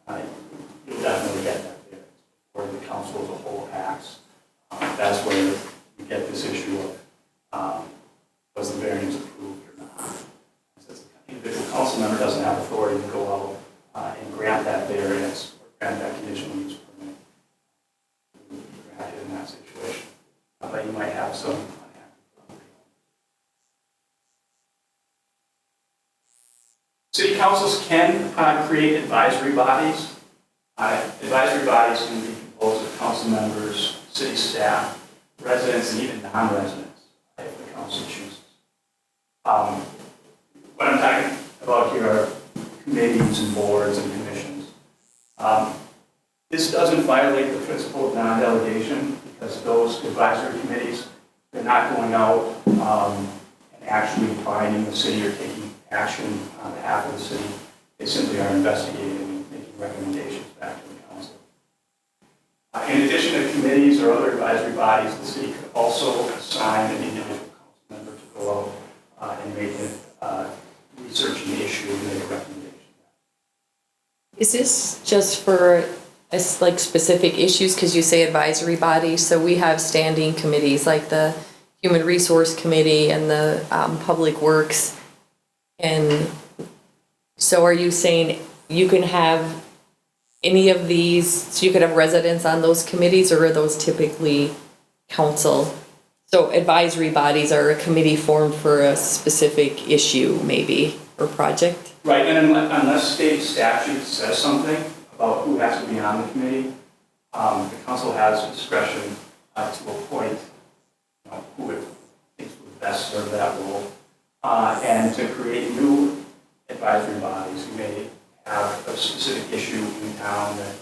get that variance, or the council as a whole acts. That's where you get this issue of was the variance approved or not. Since the individual council member doesn't have authority to go out and grant that variance or grant that conditional use permit, you would be granted in that situation. But you might have some unhappy property. City councils can create advisory bodies. Advisory bodies can be composed of council members, city staff, residents, and even non-residents, if the council chooses. What I'm talking about here are committees and boards and commissions. This doesn't violate the principle of non-delegation because those advisory committees, they're not going out and actually finding the city or taking action on behalf of the city. They simply are investigating and making recommendations back to the council. In addition to committees or other advisory bodies, the city could also assign an individual council member to go out and make a research an issue and make a recommendation. Is this just for like specific issues? Because you say advisory bodies, so we have standing committees like the Human Resource Committee and the Public Works. And so are you saying you can have any of these, so you could have residents on those committees, or are those typically council? So advisory bodies are a committee formed for a specific issue maybe, or project? Right, and unless state statute says something about who has to be on the committee, the council has discretion to appoint who it thinks would best serve that role, and to create new advisory bodies who may have a specific issue in town that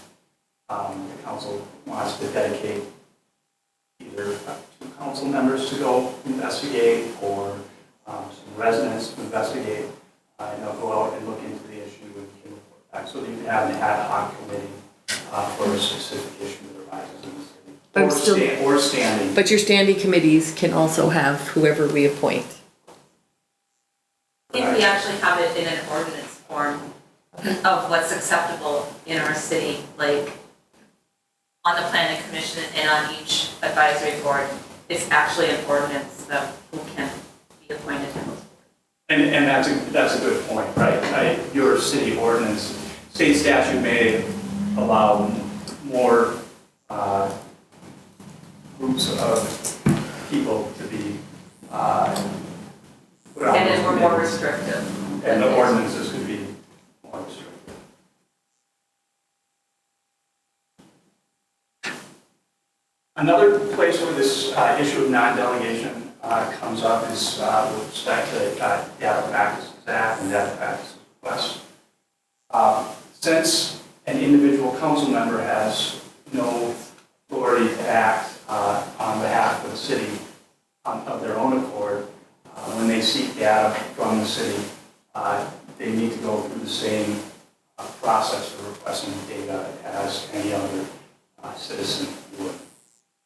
the council wants to dedicate either two council members to go investigate or some residents to investigate. And they'll go out and look into the issue and can report back. So that you can have an ad hoc committee for a specific issue that arises in the city. Or standing. But your standing committees can also have whoever we appoint. If we actually have it in an ordinance form of what's acceptable in our city, like on the planning commission and on each advisory board, it's actually an ordinance of who can be appointed to those. And that's a good point, right? Your city ordinance, state statute may allow more groups of people to be put on And those then we're more committees. restrictive. And the ordinances could be more restrictive. Another place where this issue of non-delegation comes up is with respect to Data Practices Act and Data Practices Request. Since an individual council member has no authority to act on behalf of the city of their own accord, when they seek data from the city, they need to go through the same process for requesting data as any other citizen would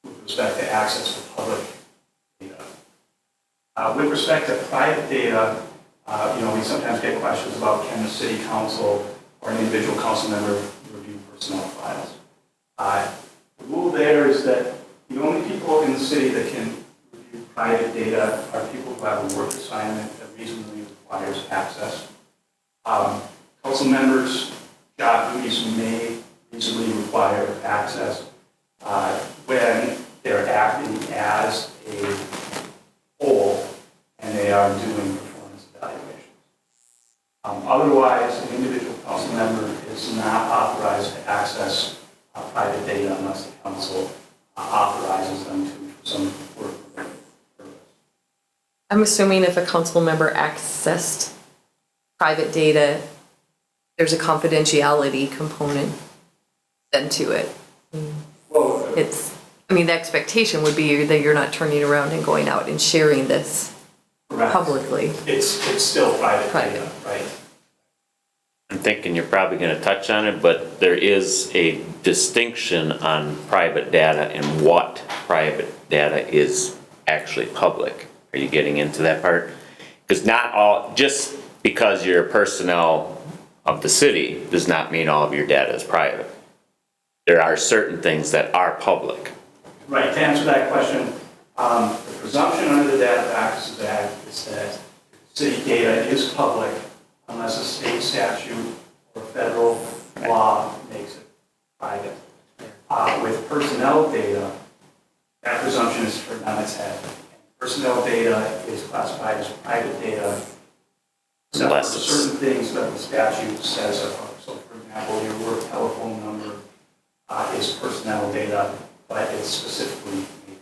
with respect to access to public data. With respect to private data, we sometimes get questions about can the city council or an individual council member review personnel files. The rule there is that the only people in the city that can review private data are people who have a work assignment that reasonably requires access. Council members' job duties may reasonably require access when they're acting as a whole and they are doing performance evaluations. Otherwise, an individual council member is not authorized to access private data unless the council authorizes them to for some work-related purpose. I'm assuming if a council member accessed private data, there's a confidentiality component then to it. Well, the expectation would be that you're not turning around and going out and sharing this publicly. It's still private data, right? I'm thinking you're probably going to touch on it, but there is a distinction on private data and what private data is actually public. Are you getting into that part? Because not all, just because you're personnel of the city does not mean all of your data is private. There are certain things that are public. Right, to answer that question, the presumption under the Data Practices Act is that city data is public unless a state statute or federal law makes it private. With personnel data, that presumption is turned on its head. Personnel data is classified as private data, except for certain things that the statute says are. So, for example, your work telephone number is personnel data, but it's specifically made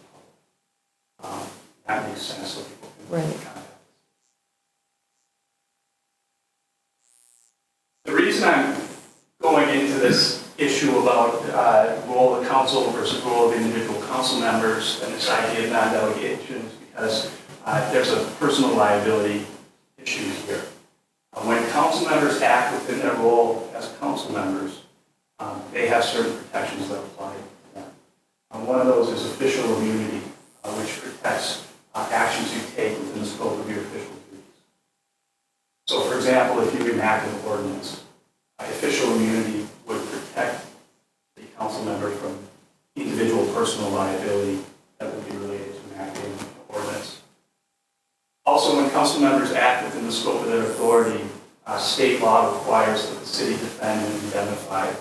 public. That makes sense, so people can contact us. The reason I'm going into this issue about role of the council versus role of individual council members and this idea of non-delegation is because there's a personal liability issue here. When council members act within their role as council members, they have certain protections that apply to them. One of those is official immunity, which protects actions you take within the scope of your official duties. So, for example, if you enact an ordinance, official immunity would protect the council member from individual personal liability that would be related to enacting an ordinance. Also, when council members act within the scope of their authority, state law requires that the city defend and indemnify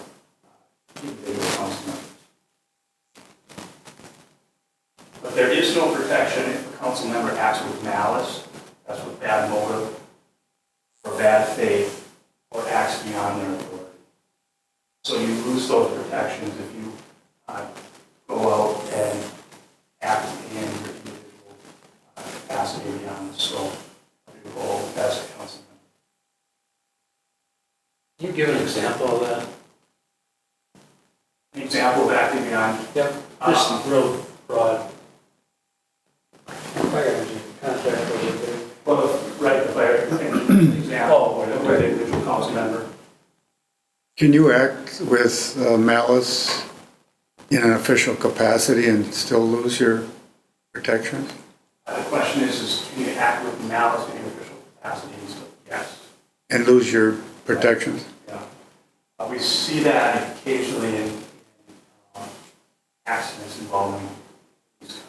individual council members. But there is no protection if a council member acts with malice, that's with bad motive, or bad faith, or acts beyond their authority. So you lose those protections if you go out and act in your individual capacity beyond the scope of your role as a council member. Can you give an example of that? An example of acting beyond? Yep, just real broad. Fire engine contract over there. Well, right, the fire engine example, where the individual council member. Can you act with malice in an official capacity and still lose your protections? The question is can you act with malice in your official capacity? And still, yes. And lose your protections? Yeah. We see that occasionally in accidents involving police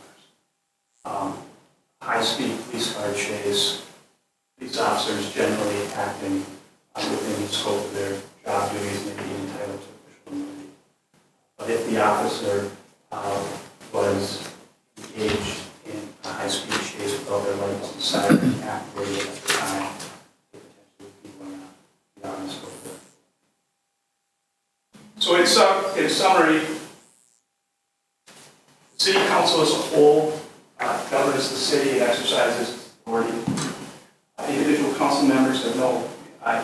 cars. High-speed police car chase, police officers generally acting within the scope of their job duties may be entitled to official immunity. But if the officer was engaged in a high-speed chase without their lights and siren activated, So in summary, the city council as a whole governs the city and exercises its authority. Individual council members have no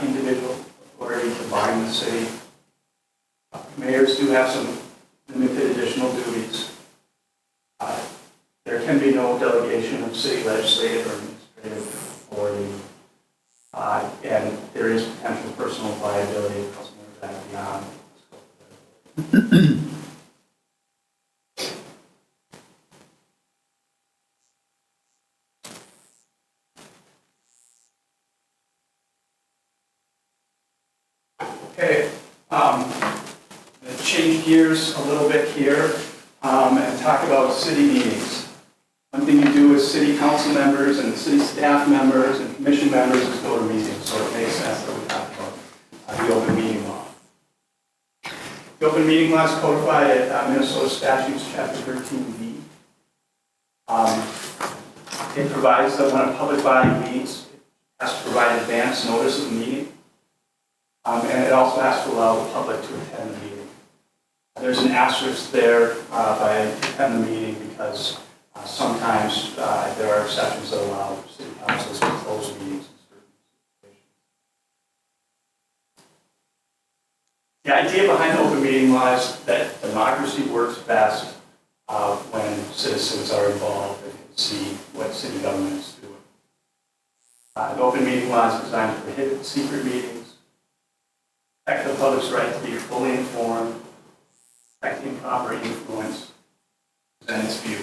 individual authority to bind the city. Mayors do have some limited additional duties. There can be no delegation of city legislative or administrative authority. And there is potential personal liability if council members act beyond the scope of their authority. Okay, I'm going to change gears a little bit here and talk about city meetings. One thing you do as city council members and city staff members and commission members is go to meetings, so it makes sense that we talk about the open meeting law. The open meeting law is codified at Minnesota Statutes Chapter 13B. It provides that when a public body meets, it has to provide advance notice of the meeting. And it also has to allow the public to attend the meeting. There's an asterisk there by attend the meeting because sometimes there are exceptions that allow city councils to close meetings in certain situations. The idea behind the open meeting law is that democracy works best when citizens are involved and can see what city government is doing. The open meeting law is designed to prohibit secret meetings, protect the public's right to be fully informed, protect improper influence, present its view.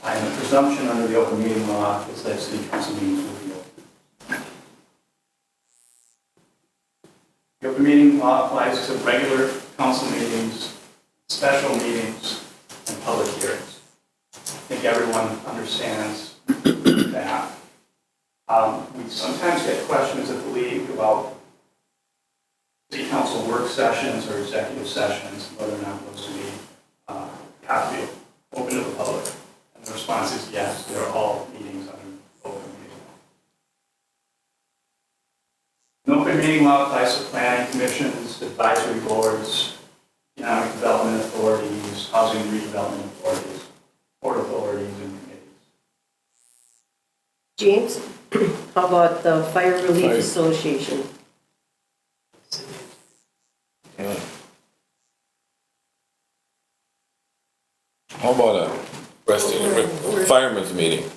And the presumption under the open meeting law is that city council meetings will be open. The open meeting law applies to regular council meetings, special meetings, and public hearings. I think everyone understands that. We sometimes get questions at the league about city council work sessions or executive sessions, whether or not those have to be open to the public. And the response is yes, they're all meetings under open meeting law. An open meeting law applies to planning commissions, advisory boards, economic development authorities, housing and redevelopment authorities, port authorities, and committees. James, how about the Fire Relief Association? How about a fireman's meeting,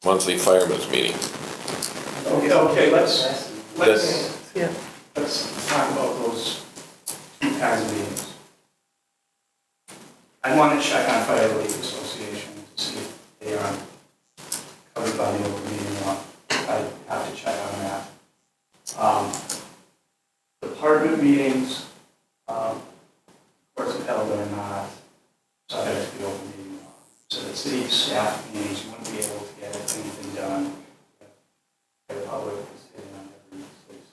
monthly fireman's meeting? Okay, let's Yeah. talk about those two kinds of meetings. I want to check on Fire Relief Association to see if they are covered by the open meeting law. I have to check on that. Department meetings, of course, held or not, subject to the open meeting law. So the city staff meetings, you wouldn't be able to get anything done if the public is sitting on every space.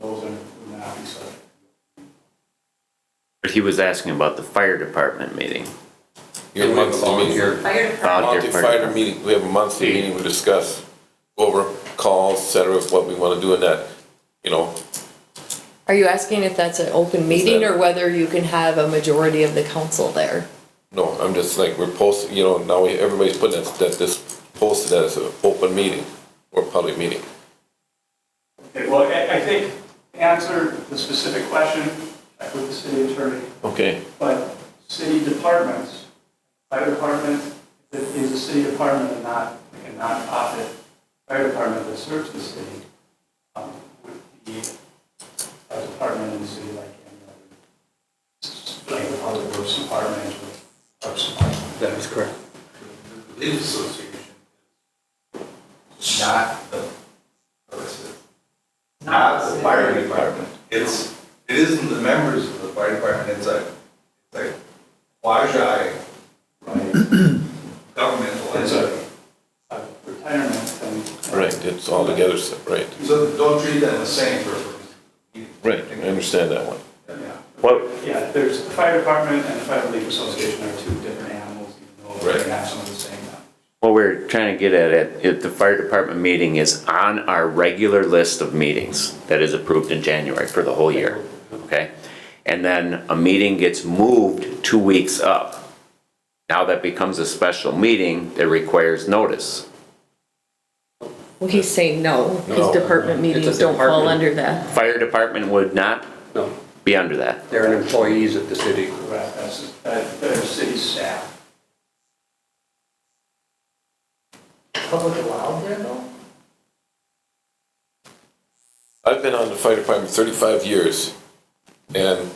Those would not be subject. But he was asking about the fire department meeting. Your monthly meeting. Monthly fire meeting, we have a monthly meeting, we discuss, go over calls, et cetera, what we want to do in that, you know. Are you asking if that's an open meeting or whether you can have a majority of the council there? No, I'm just like, we're posting, you know, now everybody's putting that this posted as an open meeting or public meeting. Okay, well, I think to answer the specific question, check with the city attorney. Okay. But city departments, fire department, if it is a city department and not like a non-profit fire department that serves the city, would be a department in the city like any other, like the public works department or parks department. That is correct. The Relief Association is not the, not the fire department. It isn't the members of the fire department, it's a quasi governmental entity. A retirement thing. Right, it's all together, right. So don't treat them the same for. Right, I understand that one. Yeah. What, Yeah, there's the fire department and the fire relief association are two different animals, even though Right. they have some of the same members. What we're trying to get at it, if the fire department meeting is on our regular list of meetings that is approved in January for the whole year, okay? And then a meeting gets moved 2 weeks up. Now that becomes a special meeting that requires notice. Well, he's saying no, because No. department It's a meetings don't fall department. under that. Fire department would not No, be under that. they're employees of the city. Correct, they're city staff. Public allowed there though? I've been on the fire department 35 years, and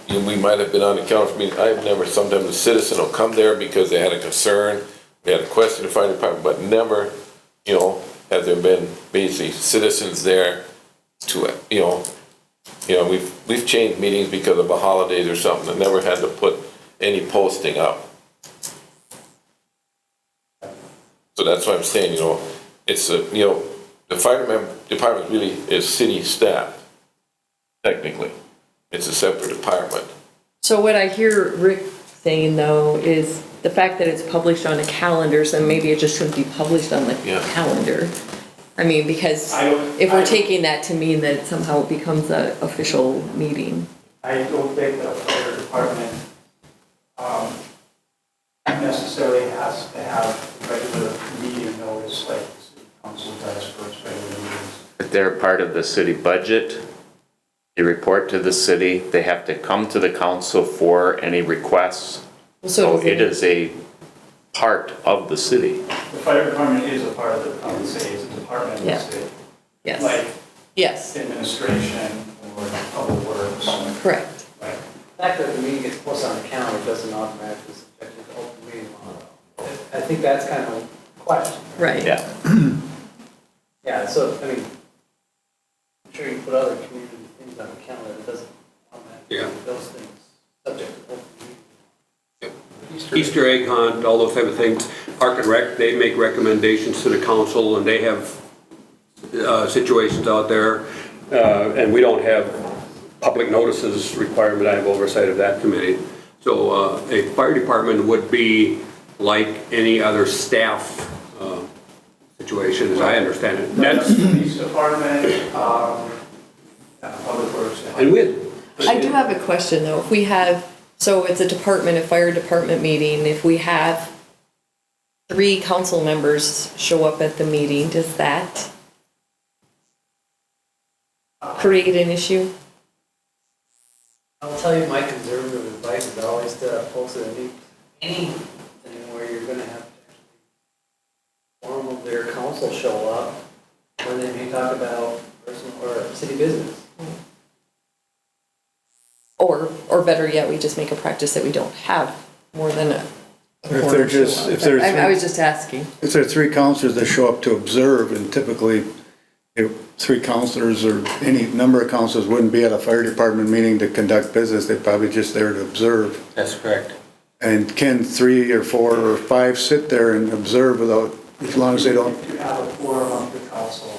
we might have been on the council meeting. I've never, sometimes a citizen will come there because they had a concern, they had a question of the fire department, but never, have there been basically citizens there to, we've changed meetings because of the holidays or something, and never had to put any posting up. So that's what I'm saying, it's the fire department really is city staff, technically. It's a separate department. So what I hear Rick saying though is the fact that it's published on a calendar, so maybe it just shouldn't be published on the calendar. I mean, because if we're taking that to mean that somehow it becomes an official meeting. I don't think the fire department necessarily has to have regular meeting notice like the city council does for its regular meetings. If they're part of the city budget, they report to the city, they have to come to the council for any requests. So it is a part of the city. The fire department is a part of the, I would say, it's a department of the city. Yes. Like Yes. administration or public works. Correct. Right. The fact that the meeting gets posted on the calendar doesn't automatically subject it to open meeting law. I think that's kind of a question. Right. Yeah. Yeah, so, I mean, I'm sure you can put other community things on the calendar, it doesn't automatically make those things subject to open meeting. Easter egg hunt, all those type of things. Park and Rec, they make recommendations to the council, and they have situations out there, and we don't have public notices requirement. I have oversight of that committee. So a fire department would be like any other staff situation, as I understand it. That's Police department, public works. and with. I do have a question though. If we have, so it's a fire department meeting, if we have 3 council members show up at the meeting, does that create an issue? I'll tell you, my conservative advice is always to post anything where you're gonna have form of their council show up, when they may talk about personal or city business. Or better yet, we just make a practice that we don't have more than a If they're just, if there's. I was just asking. If there are 3 counselors that show up to observe, and typically, if 3 counselors or any number of counselors wouldn't be at a fire department meeting to conduct business, they're probably just there to observe. That's correct. And can 3 or 4 or 5 sit there and observe without, as long as they don't? If you have a forum of the council,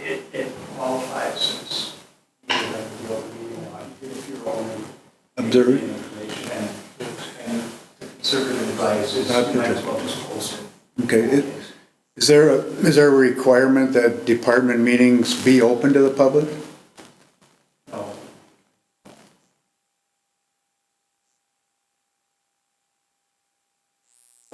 it qualifies as either the open meeting law, if you're only Observe. information and the conservative advice is you might as well just post it. Okay, is there a requirement that department meetings be open to the public? No.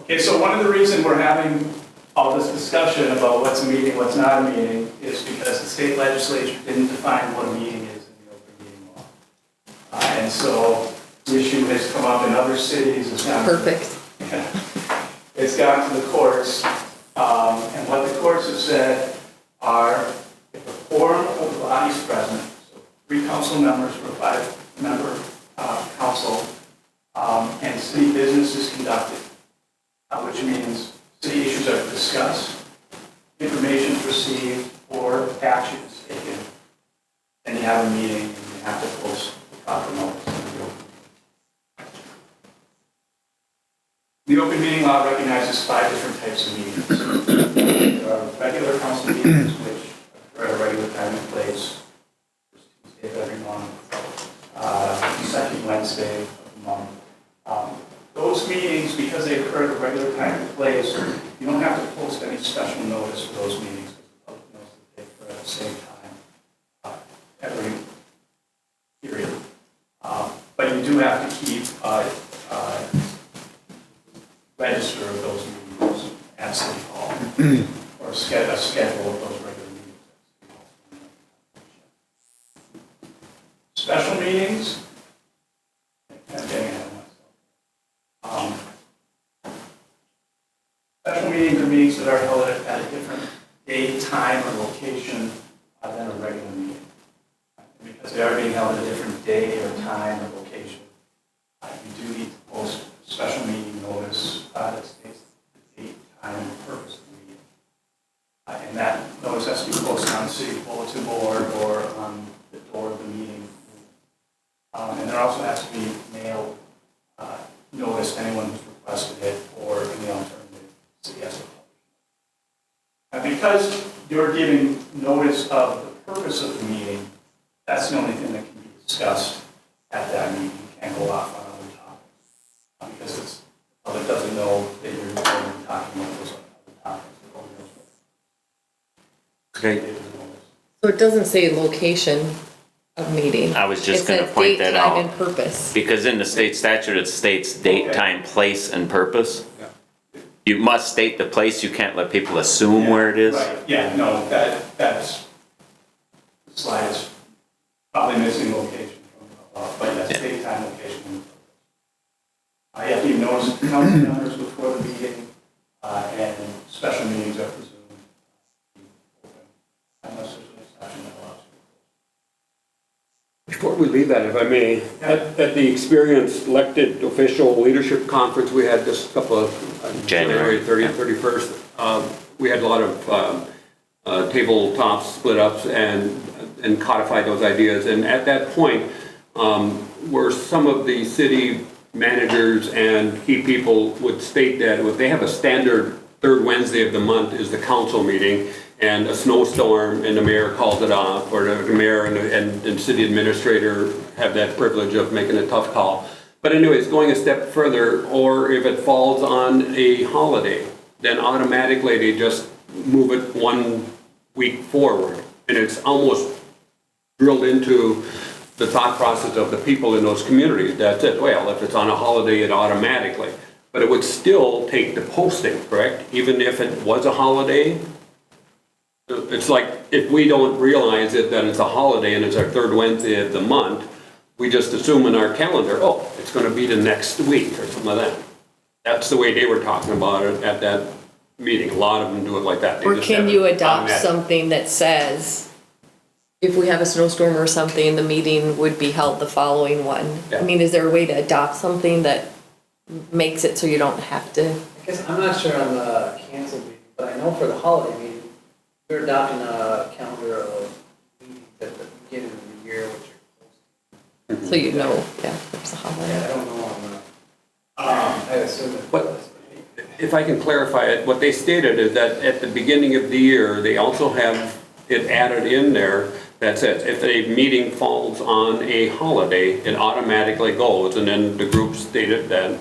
Okay, so one of the reasons we're having all this discussion about what's a meeting, what's not a meeting, is because the state legislature didn't define what a meeting is in the open meeting law. And so the issue has come up in other cities. It's gone Perfect. It's gone to the courts, and what the courts have said are if a quorum of the body is present, so 3 council members for a 5-member council, and city business is conducted, which means city issues are discussed, information is received, or action is taken, then you have a meeting and you have to post the proper notice. The open meeting law recognizes 5 different types of meetings. There are regular council meetings, which are at a regular time and place, first Tuesday of every month, second Wednesday of the month. Those meetings of those meetings, because the public knows that they occur at the same time, every period. But you do have to keep register of those meetings at City Hall, or a schedule of those regular meetings at City Hall. Special meetings, I'm getting ahead of myself. Special meetings are meetings that are held at a different date, time, or location than a regular meeting. Because they are being held at a different day or time or location, you do need to post a special meeting notice that states the date, time, and purpose of the meeting. And that notice has to be posted on the city bulletin board or on the door of the meeting. And there also has to be mail notice to anyone who's requested it, or in the alternative, the city has to publish it. And because you're giving notice of the purpose of the meeting, that's the only thing that can be discussed at that meeting. You can't go off on other topics. Because the public doesn't know that you're going to be talking about those other topics. Okay. So it doesn't say location of meeting. I was just gonna point that It says date, time, out. and purpose. Because in the state statute, it states date, time, place, and purpose. Yeah. You must state the place, you can't let people assume where it is. Right, yeah, no, that's, the slide is probably missing location from, but that's date, time, location. And I have to give notice to council members before the meeting, and special meetings are presumed to be open, unless there's an exception that allows you. Before we leave that, if I may, at the experienced elected official leadership conference we had just a couple of, January 30th, 31st, we had a lot of tabletops, split ups, and codified those ideas. And at that point, where some of the city managers and key people would state that if they have a standard third Wednesday of the month is the council meeting, and a snowstorm, and the mayor calls it off, or the mayor and city administrator have that privilege of making a tough call. But anyways, going a step further, or if it falls on a holiday, then automatically they just move it 1 week forward. And it's almost drilled into the thought process of the people in those communities. That's it. Well, if it's on a holiday, it automatically. But it would still take the posting, correct? Even if it was a holiday? It's like, if we don't realize it, that it's a holiday and it's our third Wednesday of the month, we just assume in our calendar, oh, it's gonna be the next week or something like that. That's the way they were talking about it at that meeting. A lot of them do it like that. They Or just can have you it adopt automatic. something that says, if we have a snowstorm or something, the meeting would be held the following one? Yeah. I mean, is there a way to adopt something that makes it so you don't have to? I guess I'm not sure on the canceled meeting, but I know for the holiday meeting, you're adopting a calendar of meetings at the beginning of the year, which are posted. So you know, yeah, there's a Yeah, holiday. I don't know on the, I assume it But- was. If I can clarify it, what they stated is that at the beginning of the year, they also have it added in there that says if a meeting falls on a holiday, it automatically goes. And then the group stated that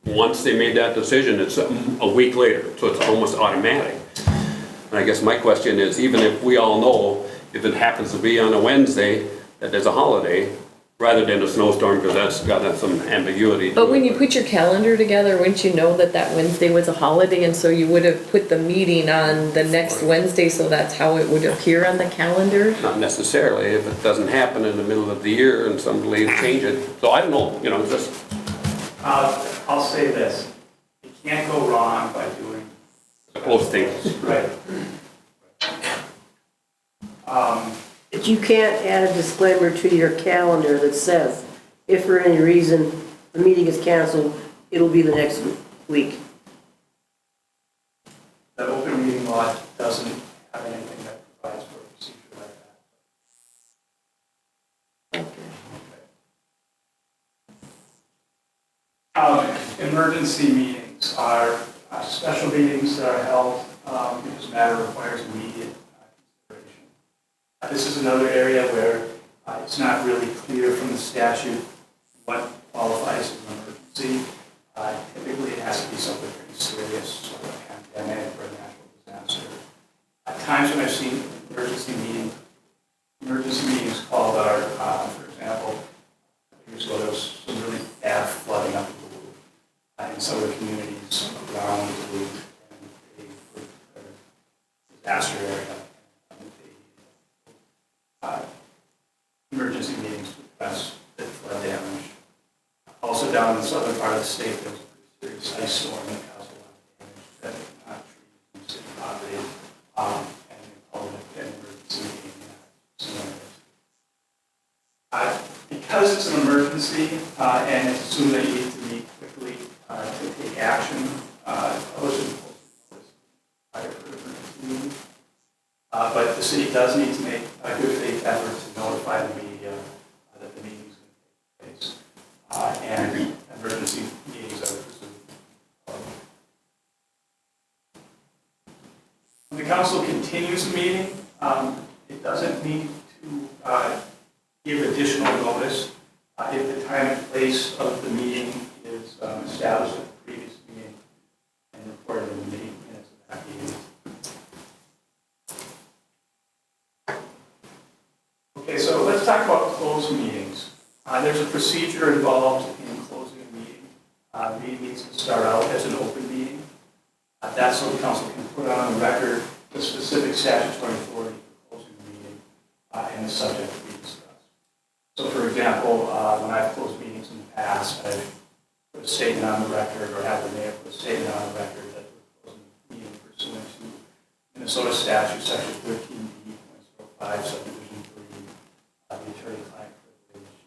once they made that decision, it's a week later, so it's almost automatic. And I guess my question is, even if we all know, if it happens to be on a Wednesday, that there's a holiday, rather than a snowstorm, because that's got some ambiguity to But when it. you put your calendar together, wouldn't you know that that Wednesday was a holiday, and so you would have put the meeting on the next Wednesday, so that's how it would appear on the calendar? Not necessarily, if it doesn't happen in the middle of the year and somebody change it. So I don't know, just, I'll say this, you can't go wrong by doing. the posting. Right. But you can't add a disclaimer to your calendar that says, if for any reason the meeting is canceled, it'll be the next week. The open meeting law doesn't have anything that provides for a procedure like that. Emergency meetings are special meetings that are held because the matter requires immediate consideration. This is another area where it's not really clear from the statute what qualifies as an emergency. Typically, it has to be something pretty serious, like a pandemic or a natural disaster. times when I've seen emergency meetings called are, for example, years ago, there was some really bad flooding up in the Loop, in some of the communities around the Loop, and they were a disaster area. Emergency meetings to address the flood damage. Also down in the southern part of the state, there was a pretty serious ice storm that caused a lot of damage that trees and city property, and they called it an emergency meeting. Because it's an emergency, and it's assumed that you need to meet quickly to take action, publish and post notice prior to the emergency meeting. But the city does need to make a good faith effort to notify the media that the meeting is going to take place. And emergency meetings are presumed. When the council continues the meeting, it doesn't need to give additional notice if the time and place of the meeting is established at the previous meeting and reported in the meeting minutes of that meeting. Okay, so let's talk about closed meetings. There's a procedure involved in closing a meeting. The meeting needs to start out as an open meeting. That's so the council can put on the record the specific statutory authority for closing the meeting and the subject to be discussed. So for example, when I've closed meetings in the past, I've put a statement on the record or have the mayor put a statement on the record that we're closing the meeting pursuant to Minnesota statute section 13B.05 subdivision 3, the attorney-client privilege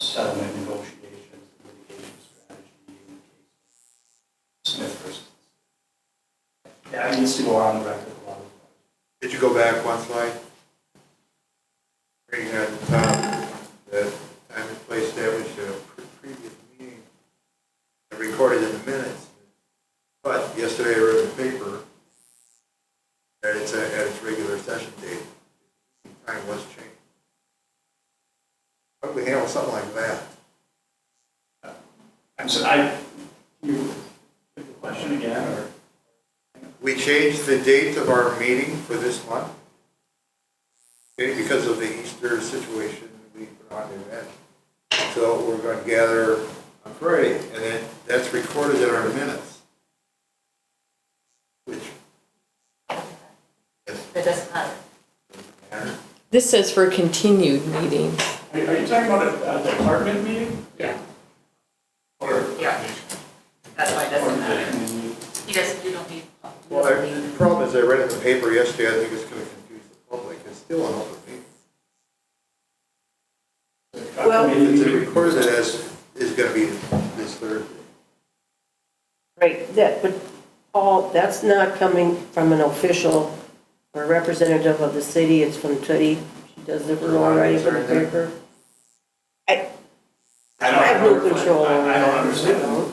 to settlement negotiations and litigation strategy in the case of Smith versus. Yeah, it needs to go on the record a lot of times. Did you go back one slide? Bring that the time and place established at a previous meeting and recorded in the minutes. But yesterday I read in the paper that it's at its regular session date. Time was changed. How do we handle something like that? I'm sorry, you get the question again, or? We changed the date of our meeting for this month. Okay, because of the Easter situation, we put on the event. So we're going to gather on Friday, and then that's recorded in our minutes. Which, yes, That doesn't matter. This says for a continued meeting. Are you talking about a department meeting? Yeah. Or? Yeah. That's why it doesn't matter. You don't need. well, the problem is I read in the paper yesterday, I think it's going to confuse the public. It's still an open meeting. Well, It's recorded as is going to be this Thursday. right, but Paul, that's not coming from an official or representative of the city, it's from Tootie. She does the own writing for the paper. I have no control over I don't that. understand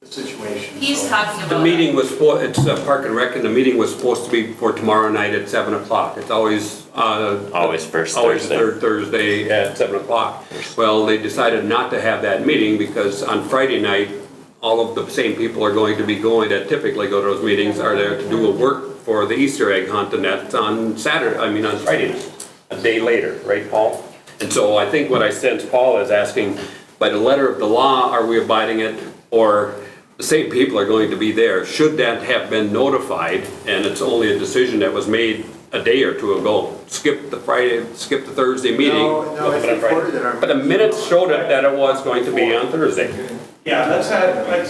the situation. He's so- talking about. The meeting was, it's Park and Rec, and the meeting was supposed to be for tomorrow night at 7 o'clock. It's always, Always first always the Thursday. third Thursday at 7 o'clock. Well, they decided not to have that meeting because on Friday night, all of the same people are going to be going that typically go to those meetings are there to do a work for the Easter egg hunt, and that's on Saturday, on Friday night, a day later, right, Paul? And so I think what I sense Paul is asking, by the letter of the law, are we abiding it, or the same people are going to be there? Should that have been notified, and it's only a decision that was made a day or two ago? Skip the Thursday meeting. No, it's recorded in our But the minutes showed it that it was going to be on Thursday. Yeah, let's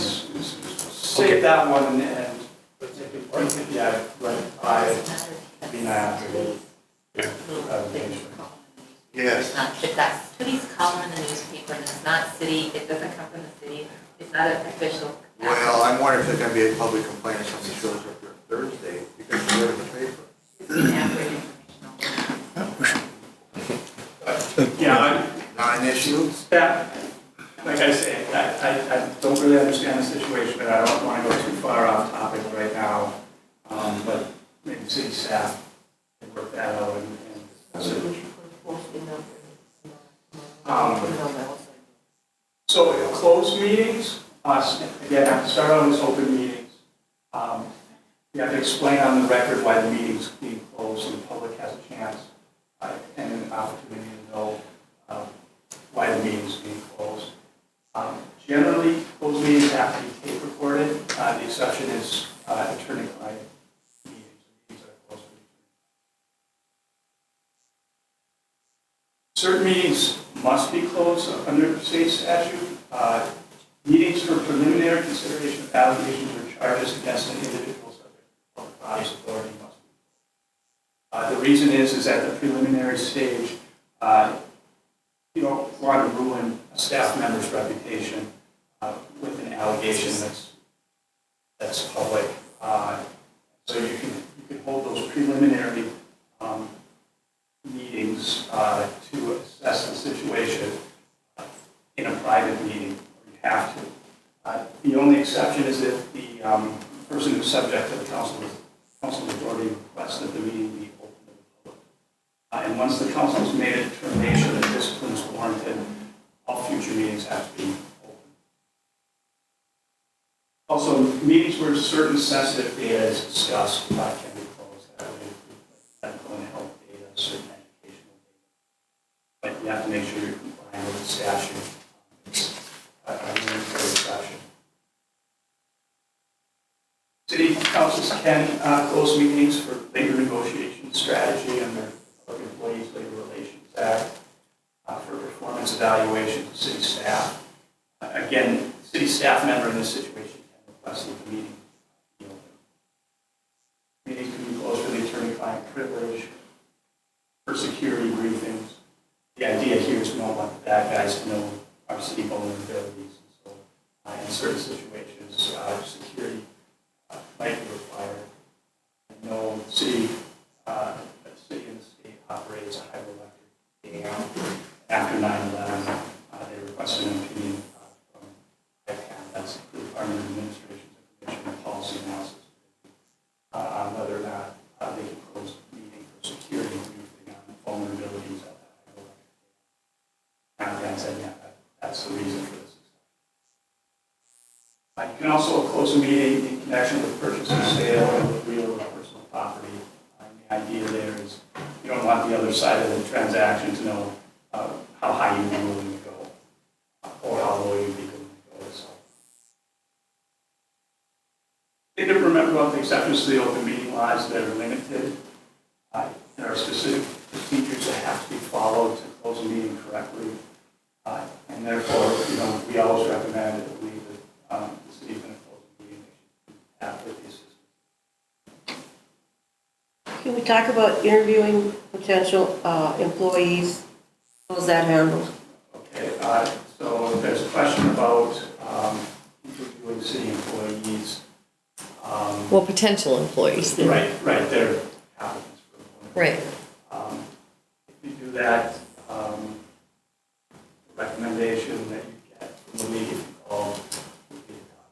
save that one and let's take it, yeah, right, be after the presentation. Yes. It's not, if that's Tootie's column in the newspaper, and it's not city, it doesn't come from the city, it's not an official. Well, I'm wondering if there's going to be a public complaint if somebody shows up here Thursday because it's read in the paper. Yeah, Non-issue? like I say, I don't really understand the situation, but I don't want to go too far off topic right now. But maybe city staff can work that out and discuss it. So closed meetings, again, have to start out as open meetings. You have to explain on the record why the meeting's being closed. closed, so the public has a chance and an opportunity to know why the meeting is being closed. Generally, closed meetings have to be tape recorded. The exception is attorney-client meetings. Meetings are closed for the attorney. Certain meetings must be closed under state statute. Meetings for preliminary consideration of allegations or charges against an individual subject to public body's authority must be closed. The reason is at the preliminary stage, you don't want to ruin a staff member's reputation with an allegation that's public. So you can hold those preliminary meetings to assess the situation in a private meeting, or you have to. The only exception is if the person who's subject to the council majority requests that the meeting be open to the public. And once the council has made a determination that discipline is warranted, all future meetings have to be open. Also, meetings where certain sensitive data is discussed can be closed. That would include medical and health data, certain educational data. But you have to make sure you're complying with the statute. City councils can close meetings for labor negotiation strategy under the Public Employees Labor Relations Act, for performance evaluation of city staff. Again, city staff member in this situation can request that the meeting be open. Meetings can be closed for the attorney-client privilege, for security briefings. The idea here is we don't want the bad guys to know our city vulnerabilities. And so in certain situations, security might be required. No city in the state operates a hydroelectric dam. After 9/11, they requested an opinion from IPAM, that's the Department of Administration's Information and Policy Analysis, on whether or not they can close the meeting for security briefing on vulnerabilities of that hydroelectric dam. IPAM said, yeah, that's the reason for this. You can also close a meeting in connection with purchase or sale of real or personal property. The idea there is you don't want the other side of the transaction to know how high you'd be willing to go or how low you'd be willing to go. So, they didn't remember about the exceptions to the open meeting laws that are limited. There are specific procedures that have to be followed to close a meeting correctly. And therefore, we always recommend that we the city's going to close the meeting after the assistance. Can we talk about interviewing potential employees? How's that handled? Okay, so there's a question about interviewing city employees. Well, potential employees. Right, they're applicants for employment. Right. If you do that, the recommendation that you get from the league, if you call, would be about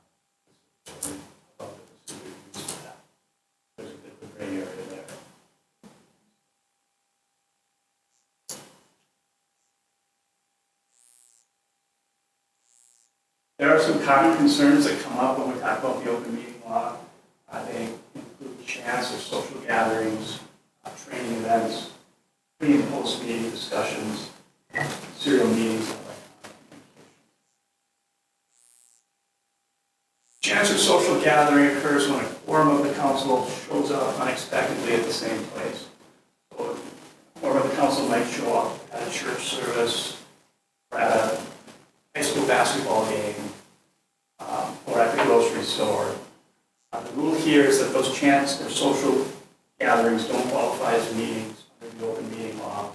the procedure used for that. There's a bit of a gray area there. There are some common concerns that come up when we talk about the open meeting law. They include chants or social gatherings, training events, pre- and post-meeting discussions, serial meetings, and electronic communication. Chants or social gathering occurs when a quorum of the council shows up unexpectedly at the same place. So a quorum of the council might show up at a church service, or at a high school basketball game, or at the grocery store. The rule here is that those chants or social gatherings don't qualify as meetings under the open meeting law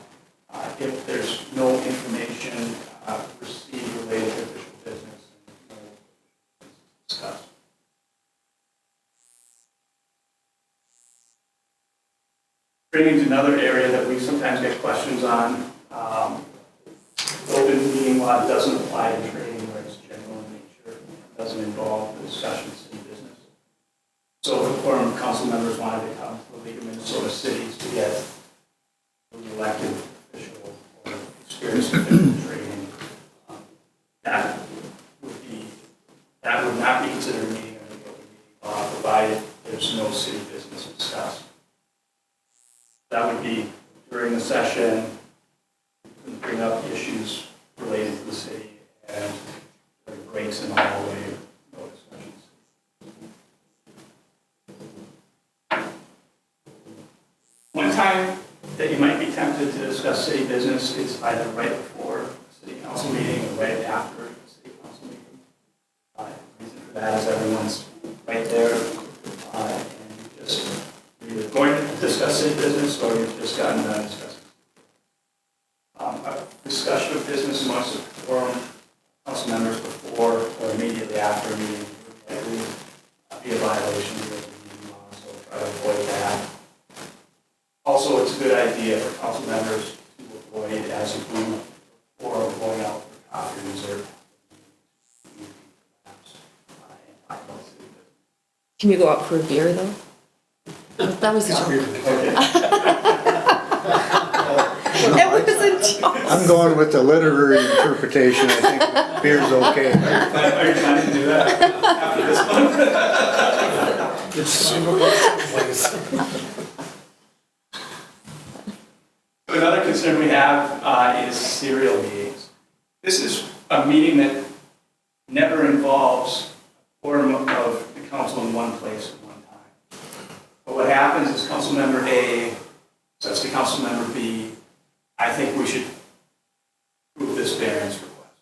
if there's no information received related to official business and no business discussed. Training is another area that we sometimes get questions on. The open meeting law doesn't apply to training where it's general in nature. It doesn't involve the discussion of city business. So if a quorum of council members wanted to come to the League of Minnesota Cities to get an elected official or experienced official training, that would not be considered a meeting under the open meeting law, provided there's no city business discussed. That would be during the session, bring up issues related to the city, and during breaks in the hallway, no discussions. One time that you might be tempted to discuss city business is either right before a city council meeting or right after a city council meeting. The reason for that is everyone's right there, and you just, you're either going to discuss city business or you've just gotten done discussing. A discussion of business amongst the quorum council members before or immediately after a meeting would likely be a violation of the meeting law, so try to avoid that. Also, it's a good idea for council members to avoid as a group or going out for coffees or Can you go out for a beer, though? That was a joke. It was a joke. I'm going with the literary interpretation. I think beer's okay. Are you planning to do that after this one? Another concern we have is serial meetings. This is a meeting that never involves a quorum of the council in one place at one time. But what happens is council member A says to council member B, I think we should approve this variance request.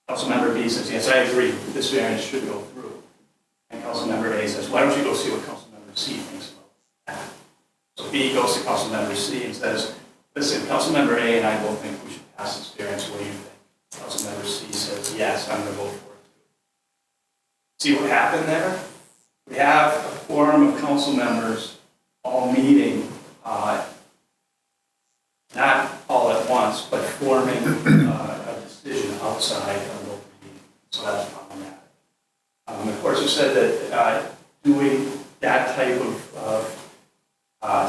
Council member B says, yes, I agree, this variance should go through. And council member A says, why don't you go see what council member C thinks about that? So B goes to council member C and says, listen, council member A and I both think we should pass this variance, what do you think? Council member C says, yes, I'm going to vote for it. See what happened there? We have a quorum of council members all meeting, not all at once, but forming a decision outside of an open meeting. So that's problematic. Of course, you said that doing that type of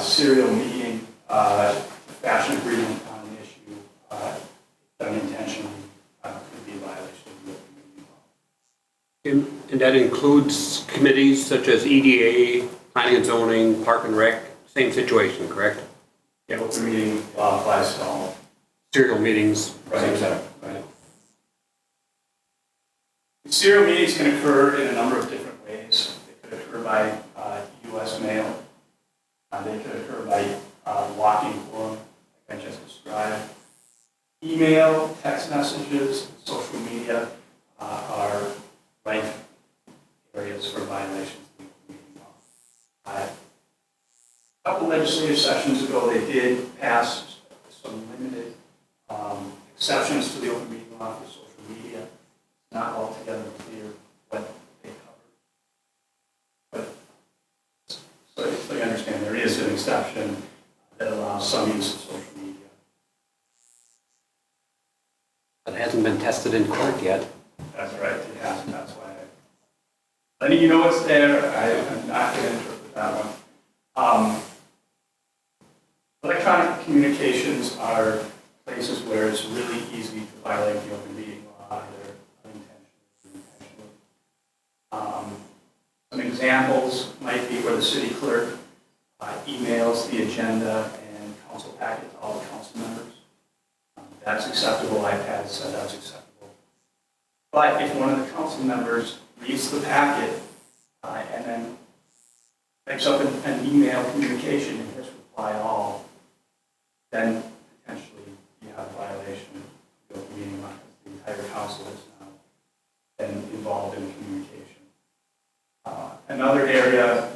serial meeting, fashion agreement on an issue done intentionally could be a violation of the open meeting law. And that includes committees such as EDA, Planning and Zoning, Park and Rec, same situation, correct? Yeah, open meeting law applies to all. Serial meetings, Right, same exactly. thing. Right. Serial meetings can occur in a number of different ways. They could occur by U.S. mail. They could occur by walking quorum, like I just described. Email, text messages, social media are rife areas for violations of the open meeting law. A couple legislative sessions ago, they did pass some limited exceptions to the open meeting law for social media. Not altogether clear what they cover. But so you understand, there is an exception that allows some use of social media. That hasn't been tested in court yet. That's right, it has, that's why letting you know it's there, I'm not going to interpret that one. Electronic communications are places where it's really easy to violate the open meeting law, either unintentionally or intentionally. Some examples might be where the city clerk emails the agenda and council packet to all the council members. That's acceptable, iPad said that's acceptable. But if one of the council members reads the packet and then picks up an email communication and hits reply all, then potentially you have a violation of the open meeting law. The entire council is now been involved in communication. Another area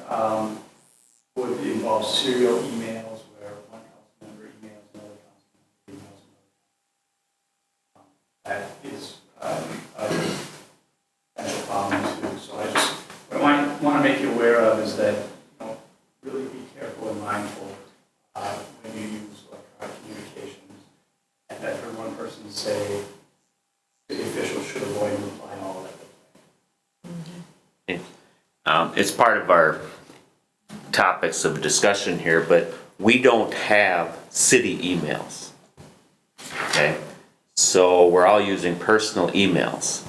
would involve serial emails where one council member emails another council member emails another. That is a potential problem too. So what I want to make you aware of is that really be careful and mindful when you use electronic communications. And I've heard one person say city officials should avoid replying all that. It's part of our topics of discussion here, but we don't have city emails. Okay? So we're all using personal emails,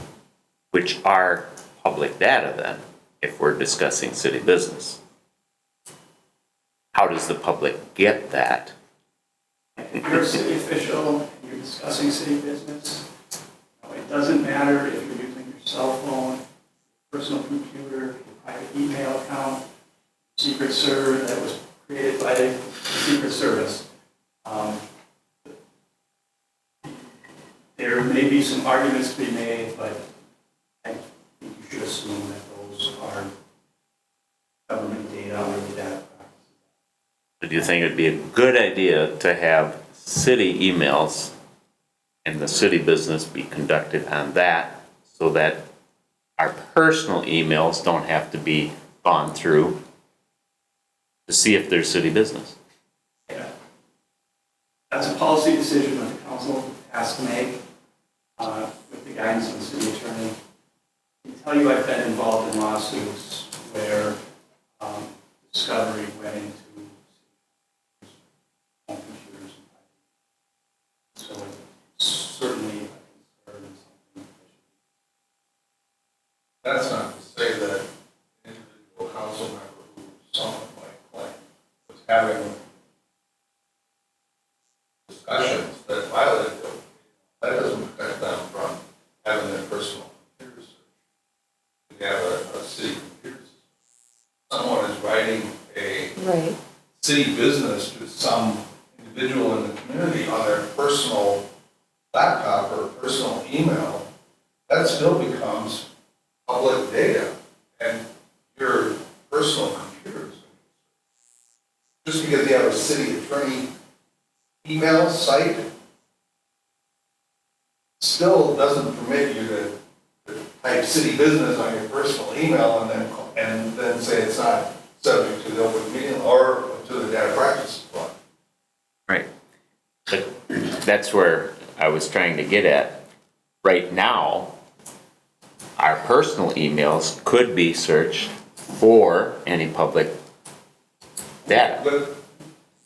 which are public data then, if we're discussing city business. how does the public get that? If you're a city official and you're discussing city business, it doesn't matter if you're using your cell phone, personal computer, your private email account, secret server that was created by the Secret Service. There may be some arguments to be made, but I think you should assume that those are government data under the data practices. Do you think it'd be a good idea to have city emails and the city business be conducted on that so that our personal emails don't have to be gone through to see if there's city business? Yeah. That's a policy decision that the council has to make with the guidance of the city attorney. I can tell you I've been involved in lawsuits where discovery went into home computers. So it's certainly a concern and something that should be. That's not to say that an individual council member who someone might claim was having discussions that violated them, that doesn't protect them from having their personal computer searched. We have a city computer system. Someone is writing a Right. city business to some individual in the community on their personal laptop or personal email, that still becomes public data, and your personal computers. Just because you have a city attorney email site still doesn't permit you to type city business on your personal email and then say it's not subject to the open meeting or to the data practices law. Right. But that's where I was trying to get at. Right now, our personal emails could be searched for any public data. But,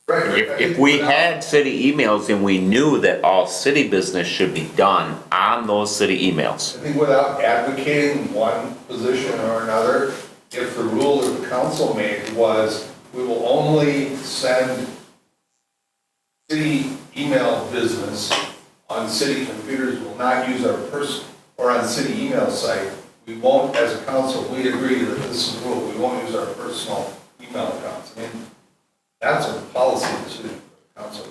right, If we had city emails and we knew that all city business should be done on those city emails. I think without advocating one position or another, if the rule that the council made was we will only send city email business on city computers, will not use our or on city email site, we won't, as a council, we agree that this is the rule, we won't use our personal email accounts. I mean, that's a policy decision for the council.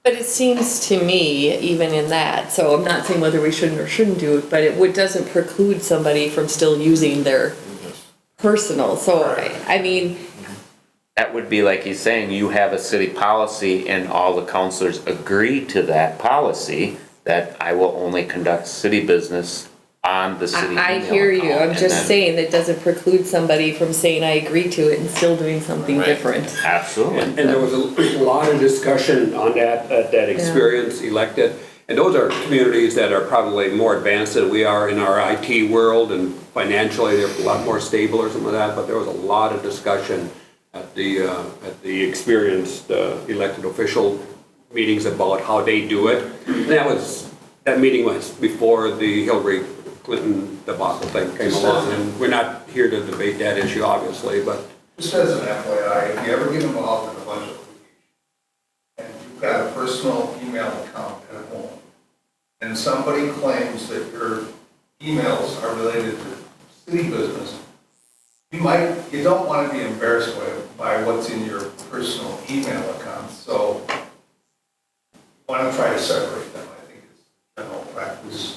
But it seems to me, even in that, so I'm not saying whether we shouldn't or shouldn't do it, but it doesn't preclude somebody from still using their personal, so I mean. That would be like he's saying, you have a city policy and all the councilors agree to that policy, that I will only conduct city business on the city email I hear you, account, I'm and just then- saying that doesn't preclude somebody from saying I agree to it and still doing something Right. different. Absolutely. And there was a lot of discussion on that experience elected. And those are communities that are probably more advanced than we are in our IT world, and financially they're a lot more stable or something like that, but there was a lot of discussion at the experienced elected official meetings about how they do it. And that meeting was before the Hillary Clinton debacle thing came along, and we're not here to debate that issue, obviously, but. Just as an FYI, if you ever get involved in a bunch of litigation, and you've got a personal email account at home, and somebody claims that your emails are related to city business, you don't want to be embarrassed by what's in your personal email account, so you want to try to separate them, I think is general practice.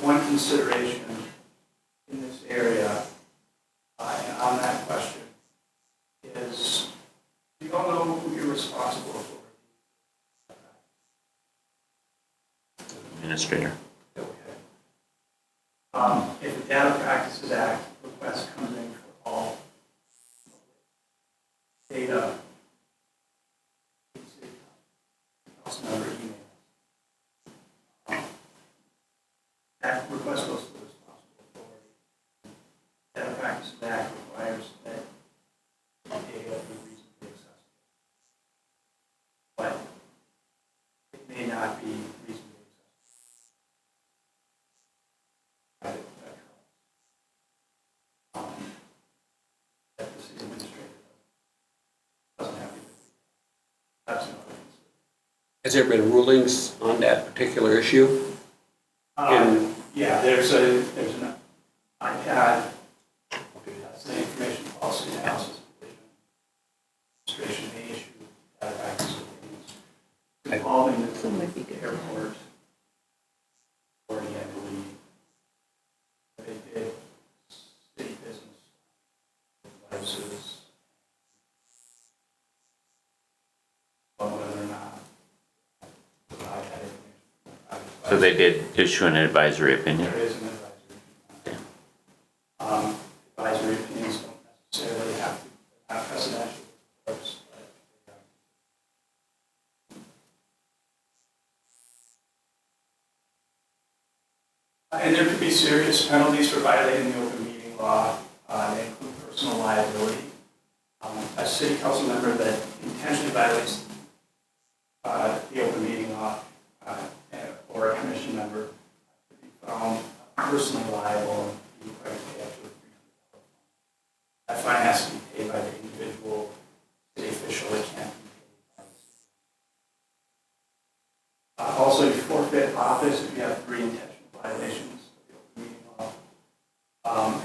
One consideration in this area, and on that question, is you don't know who you're responsible for. Administrator. If the Data Practices Act request comes in for all data, council member emails, that request goes to the responsible authority. Data Practices Act requires that data be reasonably accessible. But it may not be reasonably accessible. That the city administrator Has there been rulings on that particular issue? Yeah, there's an iPad, that's the information policy analysis division. Administration may issue data packages of things involving the airport. Authority, I believe. They did city business devices. On whether or not provide that information. So they did issue an advisory opinion? There is an advisory opinion. Advisory opinions don't necessarily have to have precedential force, and there could be serious penalties for violating the open meeting law. They include personal liability. A city council member that intentionally violates the open meeting law or a commission member could be found personally liable and be required to pay up to $300. That fine has to be paid by the individual city official. It can't be paid by the city. Also, you forfeit office if you have 3 intentional violations of the open meeting law.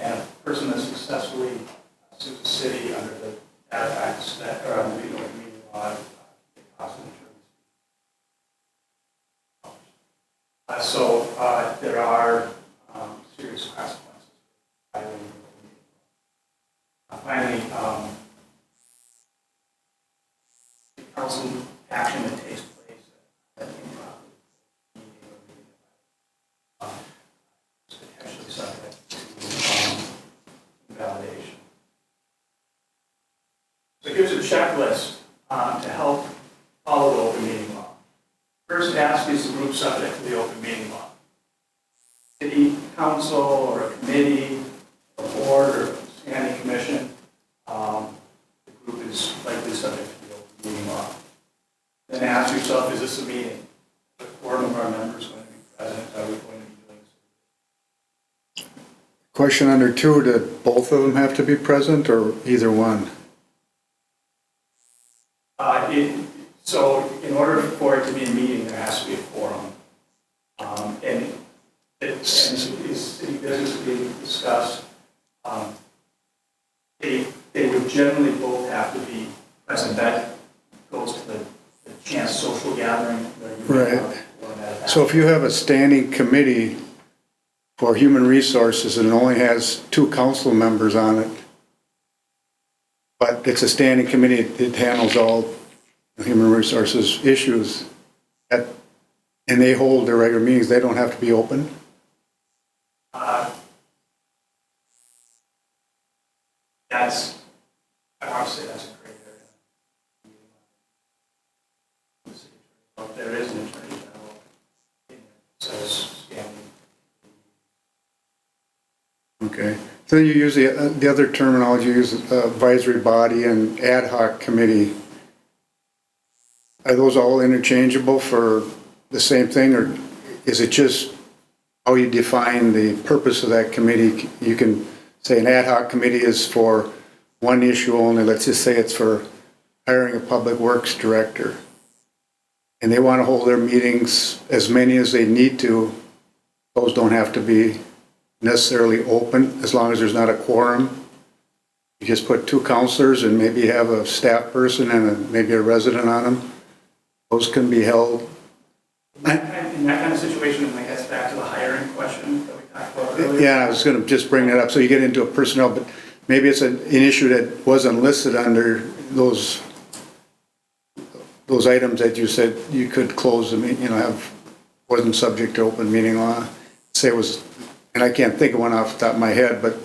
And a person that successfully sues the city under the data acts that are under the open meeting law, they cost an attorney's. So there are serious consequences for violating the open meeting law. Finally, the council action that takes place at the improper meeting or meeting is potentially subject to invalidation. So here's a checklist to help follow the open meeting law. First, ask, is the group subject to the open meeting law? City council or a committee, a board or a standing commission, the group is likely subject to the open meeting law. Then ask yourself, is this a meeting? The quorum of our members going to be present? Are we going to be doing this? Question under 2, did both of them have to be present or either one? So in order for it to be a meeting, there has to be a quorum. And city business being discussed, they would generally both have to be present. That goes to the chance social gathering. Where you Right. So if you have a standing committee for human resources and it only has 2 council members on it, but it's a standing committee, it handles all human resources issues, and they hold their regular meetings, they don't have to be open? I want to say that's a great area. There is an attorney general in there, says standing. Okay. So you use the other terminology, you use advisory body and ad hoc committee. Are those all interchangeable for the same thing, or is it just how you define the purpose of that committee? You can say an ad hoc committee is for one issue only. Let's just say it's for hiring a public works director. And they want to hold their meetings as many as they need to. Those don't have to be necessarily open as long as there's not a quorum. You just put 2 counselors and maybe have a staff person and maybe a resident on them. Those can be held. In that kind of situation, I guess back to the hiring question that we talked about earlier. Yeah, I was going to just bring that up. So you get into a personnel, but maybe it's an issue that wasn't listed under those items that you said you could close the meeting, wasn't subject to open meeting law. Say it was, and I can't think of one off the top of my head, but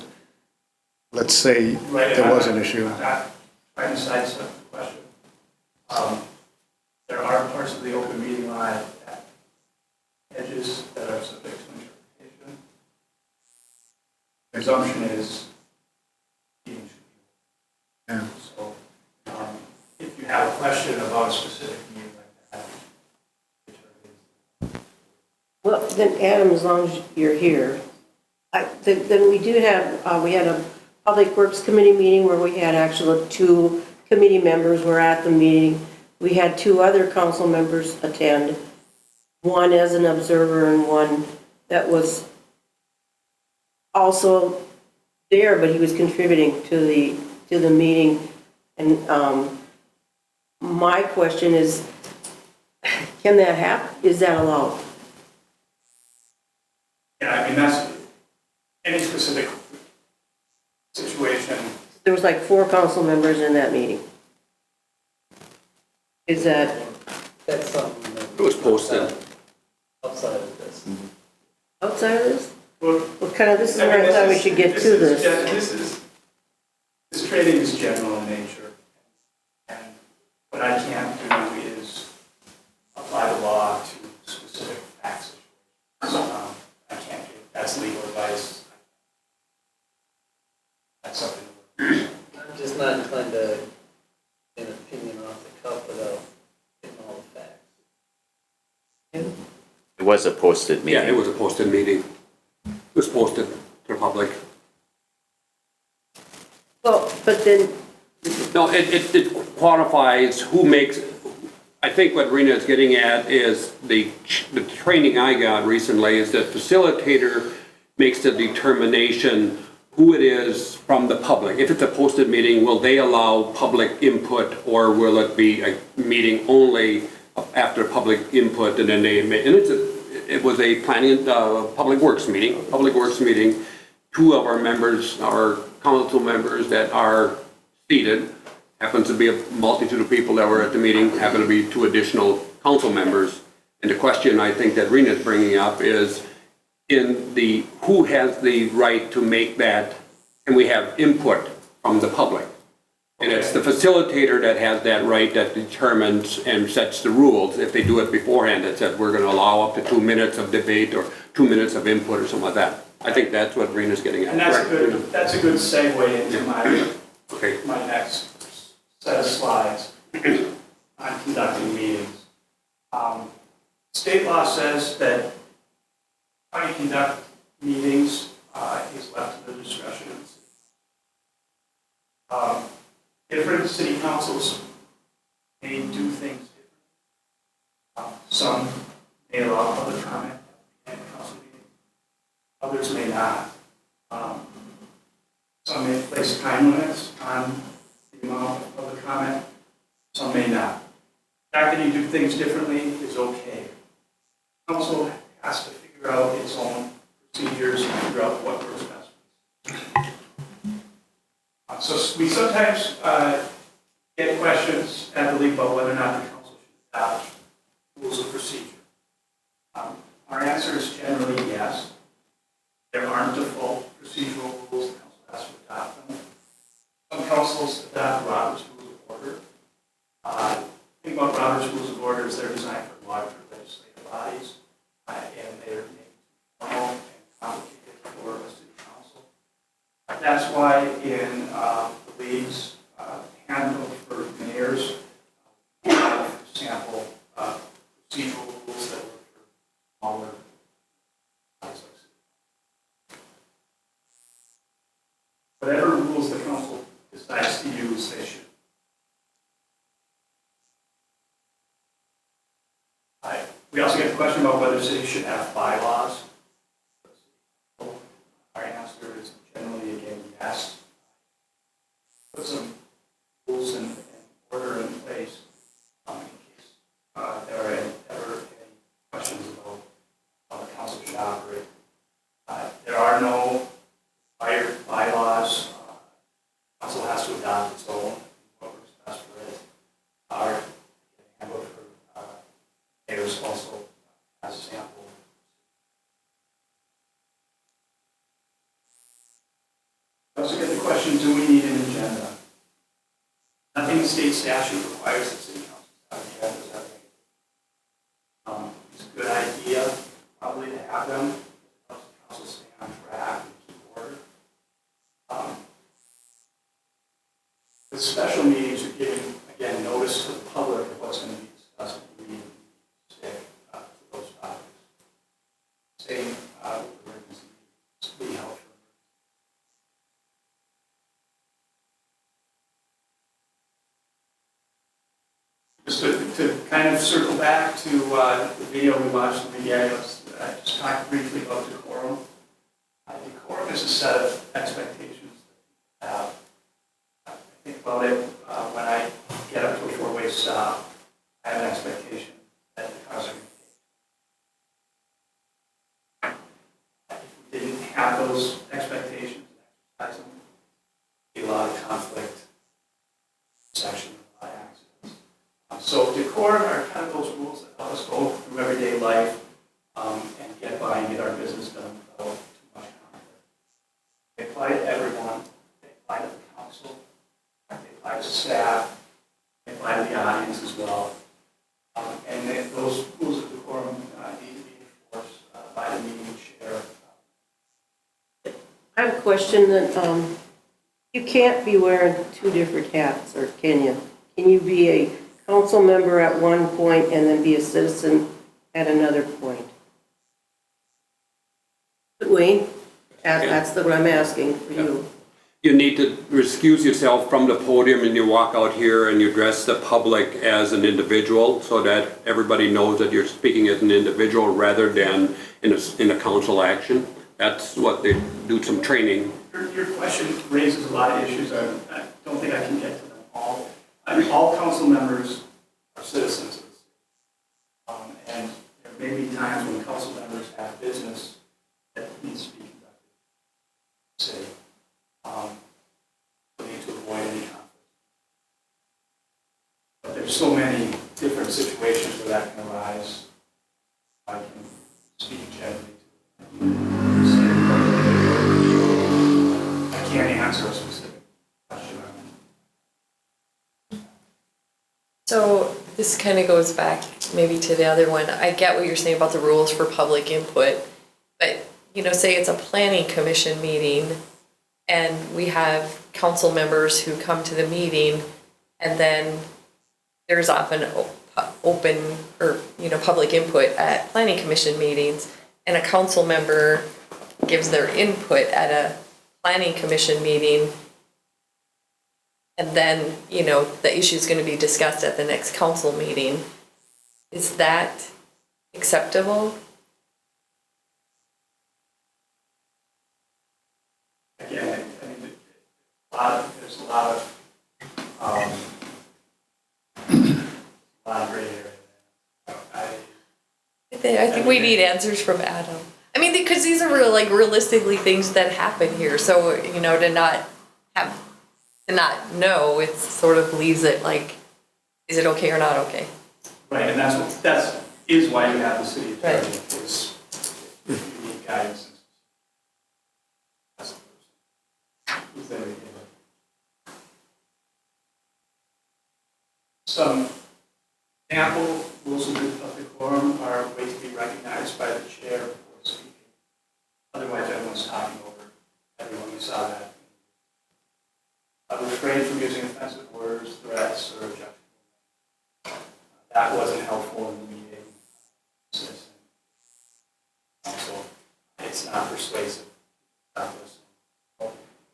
let's say there was an issue. I'm not trying to sidestep the question. There are parts of the open meeting law at edges that are subject to interpretation. Presumption is meeting should be open. Yeah. So if you have a question about a specific meeting like that, Well, then Adam, as long as you're here, then we do have, we had a Public Works Committee meeting where we had actually 2 committee members were at the meeting. we had 2 other council members attend, one as an observer and one that was also there, but he was contributing to the meeting. And my question is, can that happen? Is that allowed? Yeah, I mean, that's any specific situation. There was like 4 council members in that meeting. Is that That's something that. It was posted. Outside of this. outside of this? Well, What kind of, this is where I thought we should get to this. This training is general in nature. And what I can't do is apply the law to specific facts. I can't give, that's legal advice. That's something. I'm just not inclined to get an opinion off the cuff without getting all the facts. It was a posted meeting. Yeah, it was a posted meeting. It was posted to the public. Well, but then, No, it quantifies who makes, I think what Rena is getting at is the training I got recently is that facilitator makes the determination who it is from the public. If it's a posted meeting, will they allow public input or will it be a meeting only after public input and then they may, and it was a planning, public works meeting. 2 of our members, our council members that are seated, happens to be a multitude of people that were at the meeting, happen to be 2 additional council members. And the question I think that Rena is bringing up is in the, who has the right to make that, and we have input from the public. And it's the facilitator that has that right that determines and sets the rules. If they do it beforehand, that says we're gonna allow up to 2 minutes of debate or 2 minutes of input or something like that. I think that's what Rena's getting at. And that's a good segue into Okay. my next set of slides on conducting meetings. State law says that how you conduct meetings is left to the discretion of the city. Different city councils may do things differently. Some may allow public comment at the council meeting. Others may not. Some may place time limits on the amount of public comment. Some may not. The fact that you do things differently is okay. Council has to figure out its own procedures and figure out what works best. So we sometimes get questions at the league about whether or not the council should adopt rules of procedure. Our answer is generally yes. There aren't default procedural rules. The council has to adopt them. Some councils adopt Robert's Rules of Order. The thing about Robert's Rules of Order is they're designed for larger legislative bodies, and they're formal and complicated for a city council. That's why in the league's handbook for mayors, we have sample procedural rules that work for smaller bodies like city. Whatever rules the council decides to use, they should. We also get the question about whether cities should have bylaws. Our answer is generally, again, yes. Put some rules and order in place in case there are ever any questions about how the council should operate. There are no required bylaws. Council has to adopt its own, what works best for it. Our handbook for mayors also has a sample. I also get the question, do we need an agenda? Nothing in state statute requires that city councils have agendas. It's a good idea, probably, to have them. It helps the council stay on track and keep order. With special meetings, you're giving, again, notice to the public of what's going to be discussed in the meeting. Stick to those topics. Same with emergency meetings, be helpful. to kind of circle back to the video we watched in the beginning, I just talked briefly about decorum. Decorum is a set of expectations that you have. I think about it when I get up to a four-way stop, I have an expectation that the cars are going to take. If we didn't have those expectations, exercise them, be a lot of conflict, section, a lot of accidents. So decorum are kind of those rules that help us go through everyday life and get by and get our business done without too much conflict. They apply to everyone. They apply to the council. They apply to staff. They apply to the audience as well. And those rules of decorum need to be enforced by the meeting chair. I have a question that, you can't be wearing two different hats, or can you? Can you be a council member at one point and then be a citizen at another point? Wayne, that's what I'm asking for you. You need to excuse yourself from the podium and you walk out here and you address the public as an individual so that everybody knows that you're speaking as an individual rather than in a council action. That's what they do, some training. Your question raises a lot of issues. I don't think I can get to them all. All council members are citizens of the city. And there may be times when council members have business that needs to be conducted in the city. We need to avoid any conflict. But there's so many different situations where that can arise. I can speak generally to it. I can't answer a specific question. So this kind of goes back maybe to the other one. I get what you're saying about the rules for public input, but say it's a planning commission meeting and we have council members who come to the meeting and then there's often open or public input at planning commission meetings and a council member gives their input at a planning commission meeting and then the issue is going to be discussed at the next council meeting. Is that acceptable? Again, I mean, there's a lot of gray area. I think we need answers from Adam. I mean, because these are realistically things that happen here. So, to not know, it sort of leaves it like, is it okay or not okay? Right, and that is why you have the city attorney, is you need guidance. Who's there to give it? Some example rules of decorum are a way to be recognized by the chair before speaking. Otherwise, everyone's talking over everyone. You saw that. Refrain from using offensive words, threats, or objectionable. That wasn't helpful in the meeting. Also, it's not persuasive. Not listening.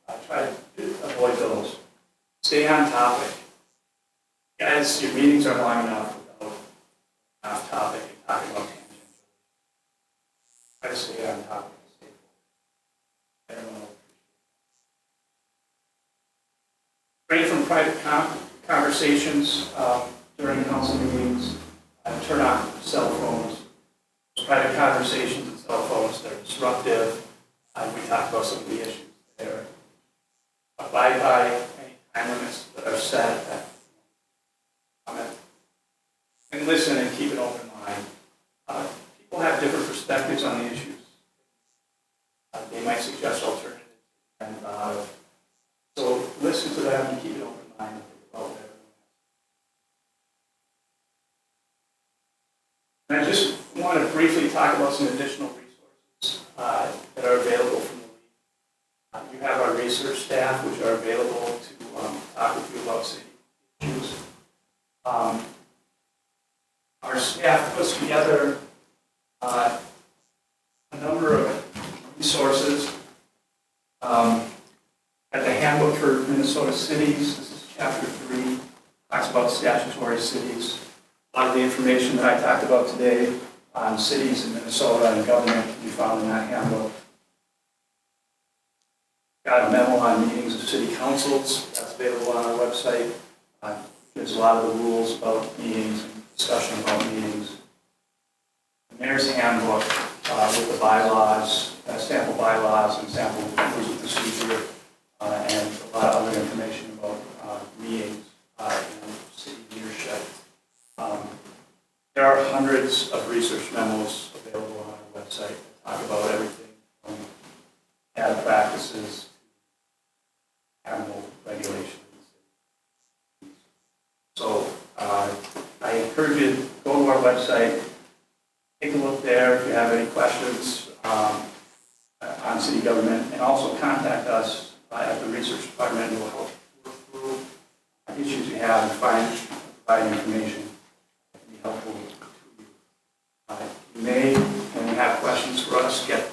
I try to avoid those. Stay on topic. Guys, your meetings are long enough without off topic and talking about tangents. Try to stay on topic. Everyone will appreciate it. Refrain from private conversations during council meetings. Turn off cell phones. Private conversations and cell phones, they're disruptive. We talked about some of the issues there. Abide by any time limits that are set. And listen and keep an open mind. People have different perspectives on the issues. They might suggest alternatives. So listen to them and keep an open mind and think about whatever. And I just want to briefly talk about some additional resources that are available from the league. You have our research staff, which are available to talk with you about city issues. Our staff puts together a number of resources. At the Handbook for Minnesota Cities, this is Chapter 3, talks about statutory cities. A lot of the information that I talked about today on cities in Minnesota and government can be found in that handbook. Got a memo on meetings of city councils, that's available on our website. Gives a lot of the rules about meetings and discussion about meetings. The mayor's handbook with the bylaws, sample bylaws and sample rules of procedure, and a lot of other information about meetings and city leadership. There are hundreds of research memos available on our website that talk about everything from ad practices to animal regulations. So I encourage you to go to our website, take a look there if you have any questions on city government, and also contact us at the research department, and we'll help work through issues you have and provide information that can be helpful to you. You may, when you have questions for us, get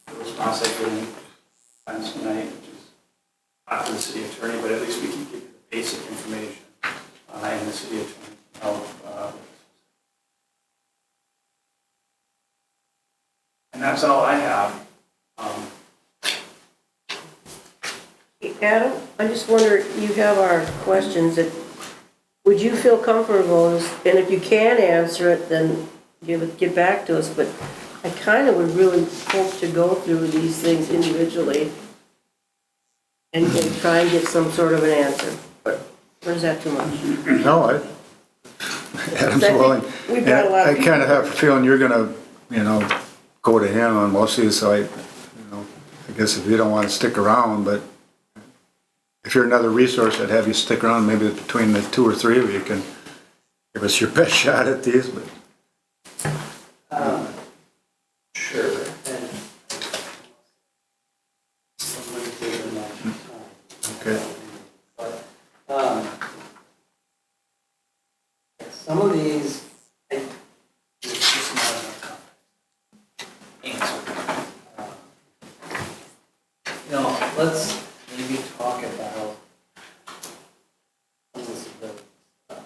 the response I gave you tonight, which is not to the city attorney, but at least we can give you the basic information. And the city attorney can help with this. And that's all I have. Adam, I just wonder, you have our questions, that, would you feel comfortable, and if you can answer it, then get back to us, but I kind of would really hope to go through these things individually and try and get some sort of an answer, or is that too much? No, Adam's willing. We've got a lot of I kind of have a feeling you're gonna, go to him on most of these, so I guess if you don't want to stick around, but if you're another resource, I'd have you stick around, maybe between the two or three of you can give us your best shot at these, but. Sure. Okay. Some of these, there's just not enough answer. Let's maybe talk about some of this ability stuff.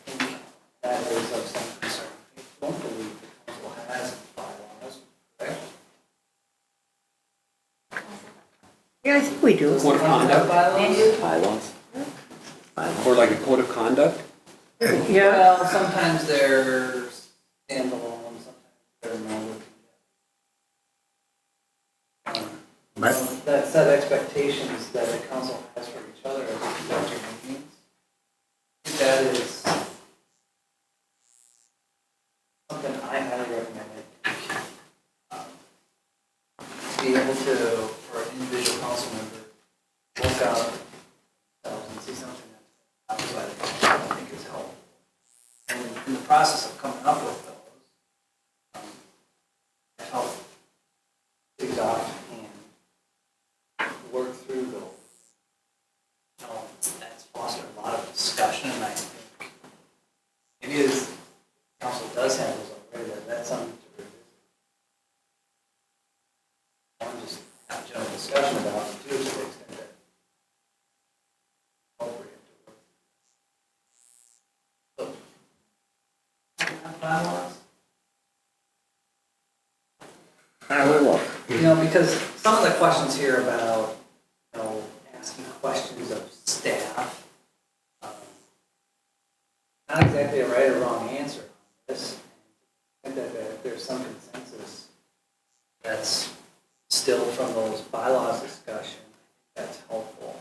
I think that is of some concern. I don't believe the council has bylaws, correct? Yeah, I think we do. Code of conduct, Bylaws? or like a code of conduct? Yeah, Well, sometimes they're standalone, sometimes they're more. That set expectations that the council has for each other as we conduct our meetings. I think that is something I highly recommend. Be able to, for an individual council member, look out themselves and see something that's outside of the council, I think is helpful. And in the process of coming up with those, help things off and work through those. That's fostered a lot of discussion, and I think maybe it is, council does have those already, that's something to revisit. I want to just have a general discussion about it too, to the extent that appropriate to work. So, bylaws? I will look. Because some of the questions here about, asking questions of staff, not exactly a right or wrong answer on this. I think that there's some consensus that's still from those bylaws discussion, that's helpful.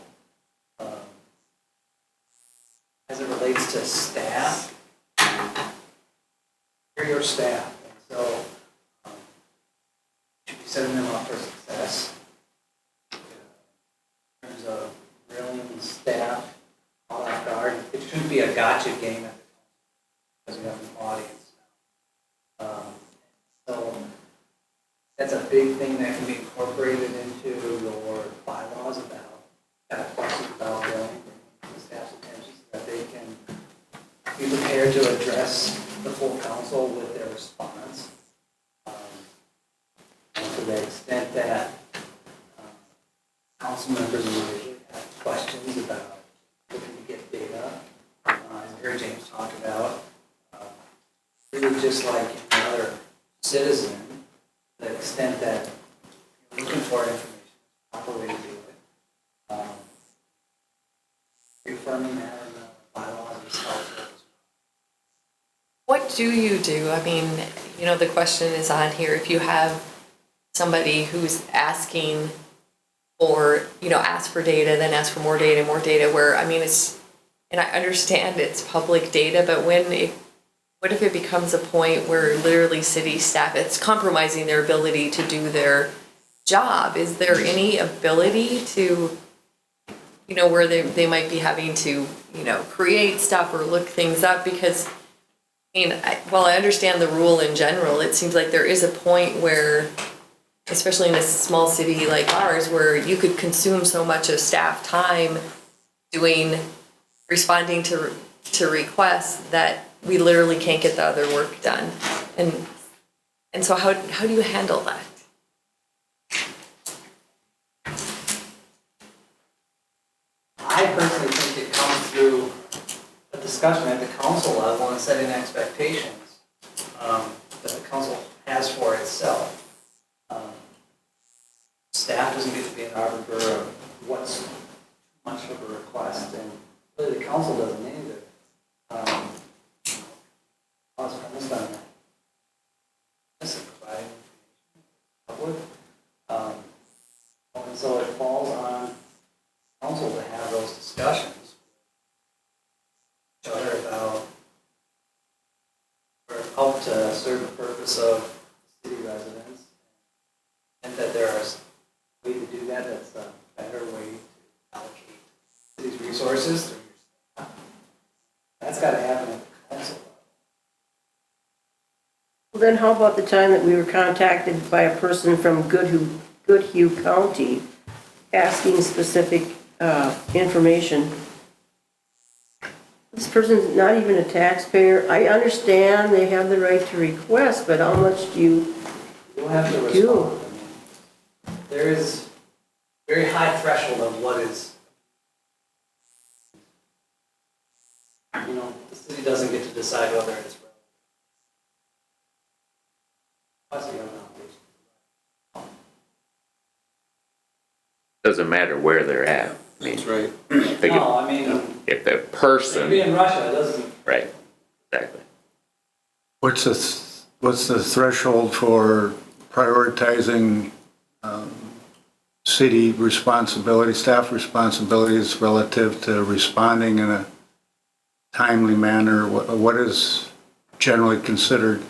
As it relates to staff, you're your staff, and so should be setting them up for success. In terms of grilling staff all off guard, it shouldn't be a gotcha game at the because we have an audience now. So that's a big thing that can be incorporated into your bylaws about questions about grilling, the staff's attention, so that they can be prepared to address the full council with their response. And to the extent that council members individually have questions about just like any other citizen, to the extent that you're looking for information, proper way to do it. Reaffirming that in the bylaws is helpful. What do you do? I mean, the question is on here, if you have somebody who's asking for, ask for data, then ask for more data, where, and I understand it's public data, but what if it becomes a point where literally city staff, it's compromising their ability to do their job? Is there any ability to, where they might be having to, create stuff or look things up? Because, while I understand the rule in general, it seems like there is a point where, especially in a small city like ours, where you could consume so much of staff time responding to requests that we literally can't get the other work done. And so how do you handle that? I personally think it comes through a discussion at the council level and setting expectations that the council has for itself. Staff doesn't get to be an arbiter of what's too much of a request, and really the council doesn't either. I was premised on that. This is providing information to the public. And so it falls on council to have those discussions with each other about, or help to serve the purpose of city residents, and that there is a way to do that that's a better way to allocate city's resources through your staff. That's got to happen at the council level. Well, then how about the time that we were contacted by a person from Goodhue County asking specific information? This person's not even a taxpayer. I understand they have the right to request, but how much do you You'll have to do? respond. There is a very high threshold of what is, the city doesn't get to decide whether it's relevant. Plus, you have an obligation. Doesn't matter where they're at. That's right. If the person. Maybe in Russia, it doesn't. Right, exactly. What's the threshold for prioritizing city responsibility, staff responsibilities relative to responding in a timely manner? What is generally considered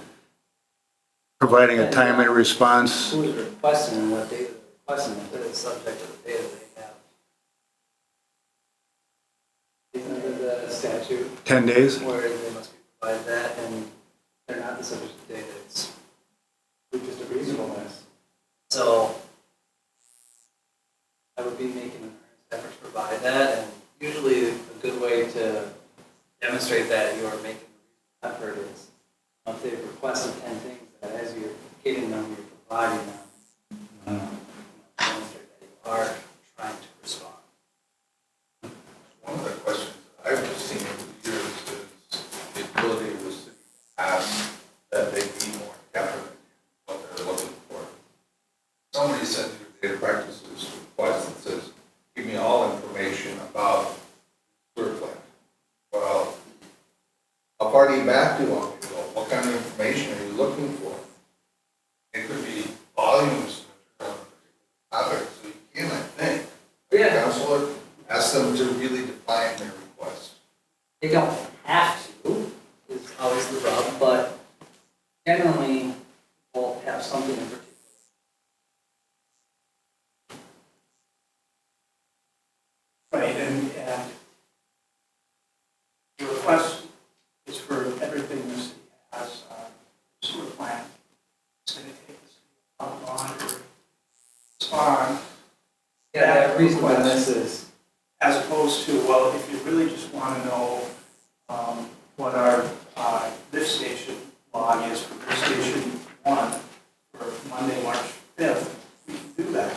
providing a timely response? Who is requesting and what data they're requesting, if it's subject to the data they have. Under the statute. 10 days? Where they must be provided that, and they're not the subject to data, it's just a reasonableness. So I would be making an effort to provide that, and usually a good way to demonstrate that you are making an effort is if they've requested 10 things, that as you're getting them, you're providing them. Demonstrate that you are trying to respond. One of the questions that I've seen over the years is the ability of the city to ask that they be more accurate in what they're looking for. Somebody sent you data practices request that says, give me all information about sewer plant. Well, how far do you back to on it? What kind of information are you looking for? It could be volumes on a particular topic, so you can, I think, counselor, ask them to really define their request. They don't have to, is always the rub, but generally, we'll have something in particular. Right, and the request is for everything the city has, sewer plant. It's going to take the city a lot longer to respond. Yeah, that reasonableness is. As opposed to, well, if you really just want to know what our lift station log is for lift station 1 for Monday, March 5th, we can do that.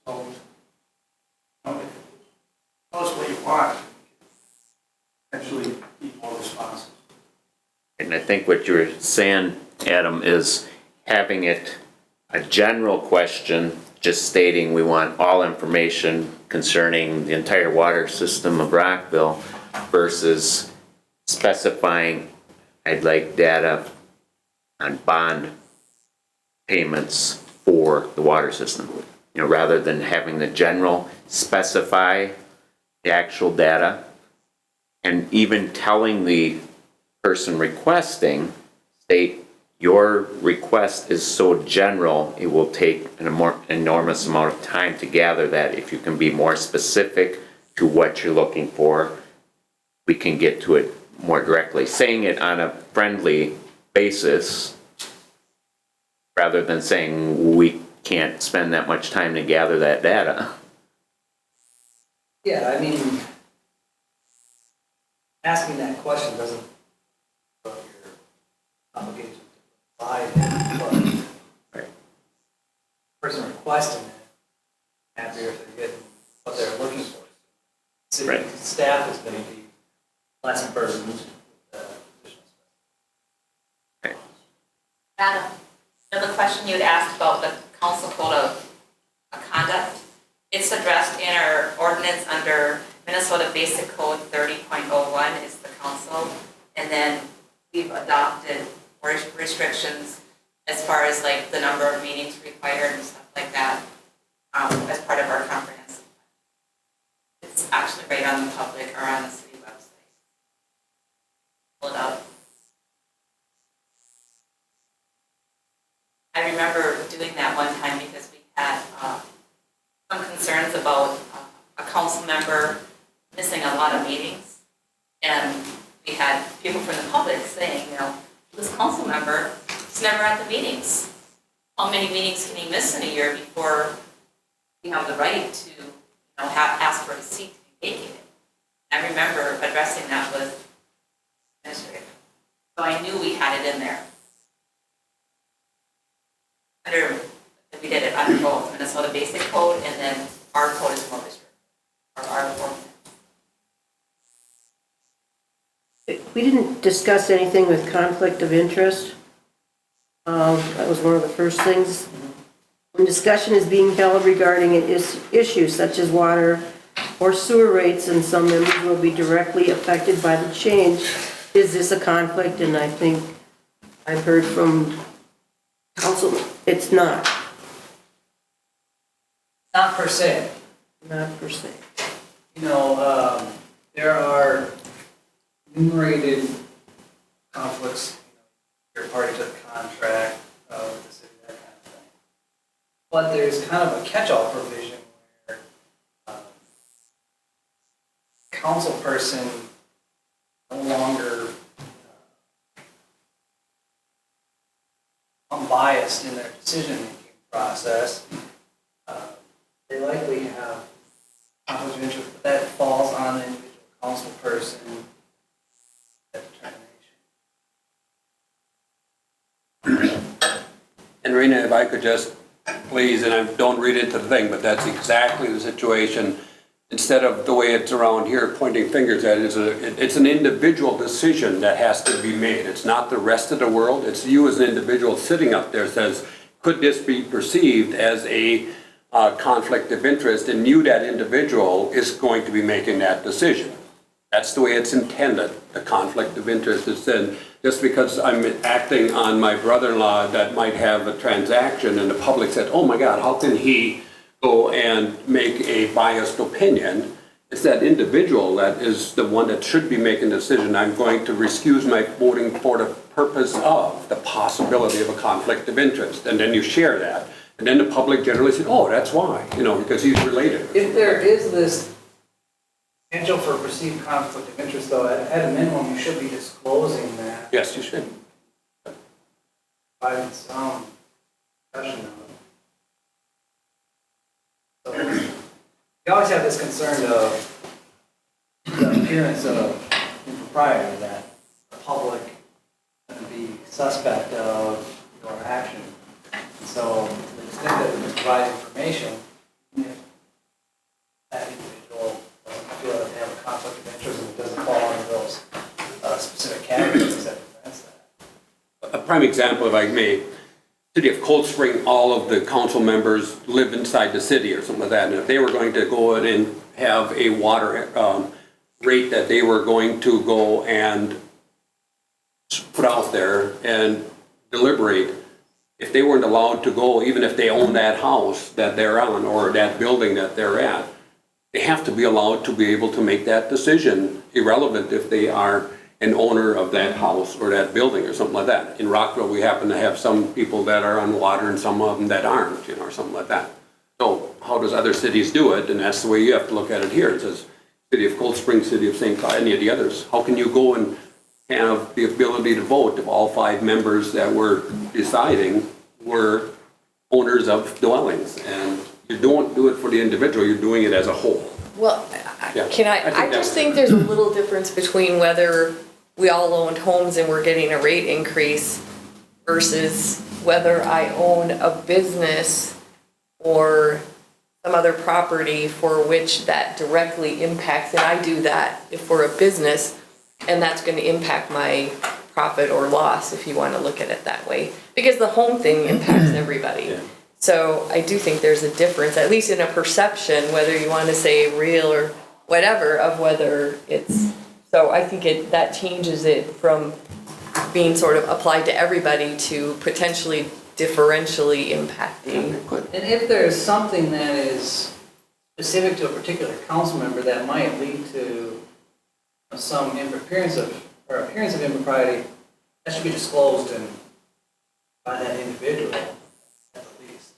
So, tell us what you want. Actually, be more responsive. And I think what you were saying Adam, is having it a general question, just stating we want all information concerning the entire water system of Rockville versus specifying, I'd like data on bond payments for the water system. You know, rather than having the general specify the actual data, and even telling the person requesting, state your request is so general, it will take an enormous amount of time to gather that. If you can be more specific to what you're looking for, we can get to it more directly. Saying it on a friendly basis, rather than saying we can't spend that much time to gather that data. Yeah, I mean, asking that question doesn't put your obligation to provide it, but the person requesting it, happier if they're getting what they're looking for. City staff is going to be less burdened with additional stuff. Adam, you know the question you had asked about the council code of conduct? It's addressed in our ordinance under Minnesota Basic Code 30.01 is the council. And then we've adopted restrictions as far as like the number of meetings required and stuff like that as part of our comprehensive plan. It's actually right on the public or on the city website. Pull it up. I remember doing that one time because we had some concerns about a council member missing a lot of meetings. And we had people from the public saying, you know, this council member is never at the meetings. How many meetings can he miss in a year before we have the right to, you know, ask for a seat to be vacated? I remember addressing that with administrator. So I knew we had it in there. We did it under both Minnesota Basic Code and then our code is more restrictive, or our ordinance. We didn't discuss anything with conflict of interest. That was one of the first things. When discussion is being held regarding an issue such as water or sewer rates and some members will be directly affected by the change, is this a conflict? And I think I've heard from council, it's not. Not per se. Not per se. You know, there are enumerated conflicts, you know, you're party to the contract with the city, that kind of thing. But there's kind of a catch-all provision where council person no longer unbiased in their decision-making process. They likely have conflict of interest, but that falls on the individual council person. That determination. And Rena, if I could just, please, and I don't read into the thing, but that's exactly the situation. Instead of the way it's around here pointing fingers at it, it's an individual decision that has to be made. It's not the rest of the world. It's you as an individual sitting up there says, could this be perceived as a conflict of interest? And you, that individual, is going to be making that decision. That's the way it's intended. The conflict of interest is then, just because I'm acting on my brother-in-law that might have a transaction and the public said, oh my God, how can he go and make a biased opinion? It's that individual that is the one that should be making the decision. I'm going to excuse my voting for the purpose of the possibility of a conflict of interest. And then you share that. And then the public generally says, oh, that's why, you know, because he's related. If there is this potential for perceived conflict of interest, though, at a minimum, you should be disclosing that. Yes, you should. By some discussion of it. So, you always have this concern of the appearance of impropriety, that the public is going to be suspect of your action. And so, to the extent that we provide information, if that individual doesn't feel that they have a conflict of interest and it doesn't fall into those specific categories that prevents that. prime example, if I may, city of Cold Spring, all of the council members live inside the city or something like that. And if they were going to go in and have a water rate that they were going to go and put out there and deliberate, if they weren't allowed to go, even if they own that house that they're on or that building that they're at, they have to be allowed to be able to make that decision, irrelevant if they are an owner of that house or that building or something like that. In Rockville, we happen to have some people that are on water and some of them that aren't, or something like that. So how does other cities do it? And that's the way you have to look at it here. It says, City of Cold Spring, City of St. Cloud, any of the others. How can you go and have the ability to vote if all 5 members that were deciding were owners of dwellings? And you don't do it for the individual, you're doing it as a whole. Well, Yeah, I just think there's a little difference between whether we all owned homes and we're getting a rate increase versus whether I own a business or some other property for which that directly impacts, and I do that if we're a business, and that's gonna impact my profit or loss, if you wanna look at it that way. Because the home thing impacts everybody. So I do think there's a difference, at least in a perception, whether you wanna say real or whatever, of whether it's, so I think that changes it from being sort of applied to everybody to potentially differentially impacting. And if there's something that is specific to a particular council member that might lead to some appearance of impropriety, that should be disclosed and by that individual, at the least.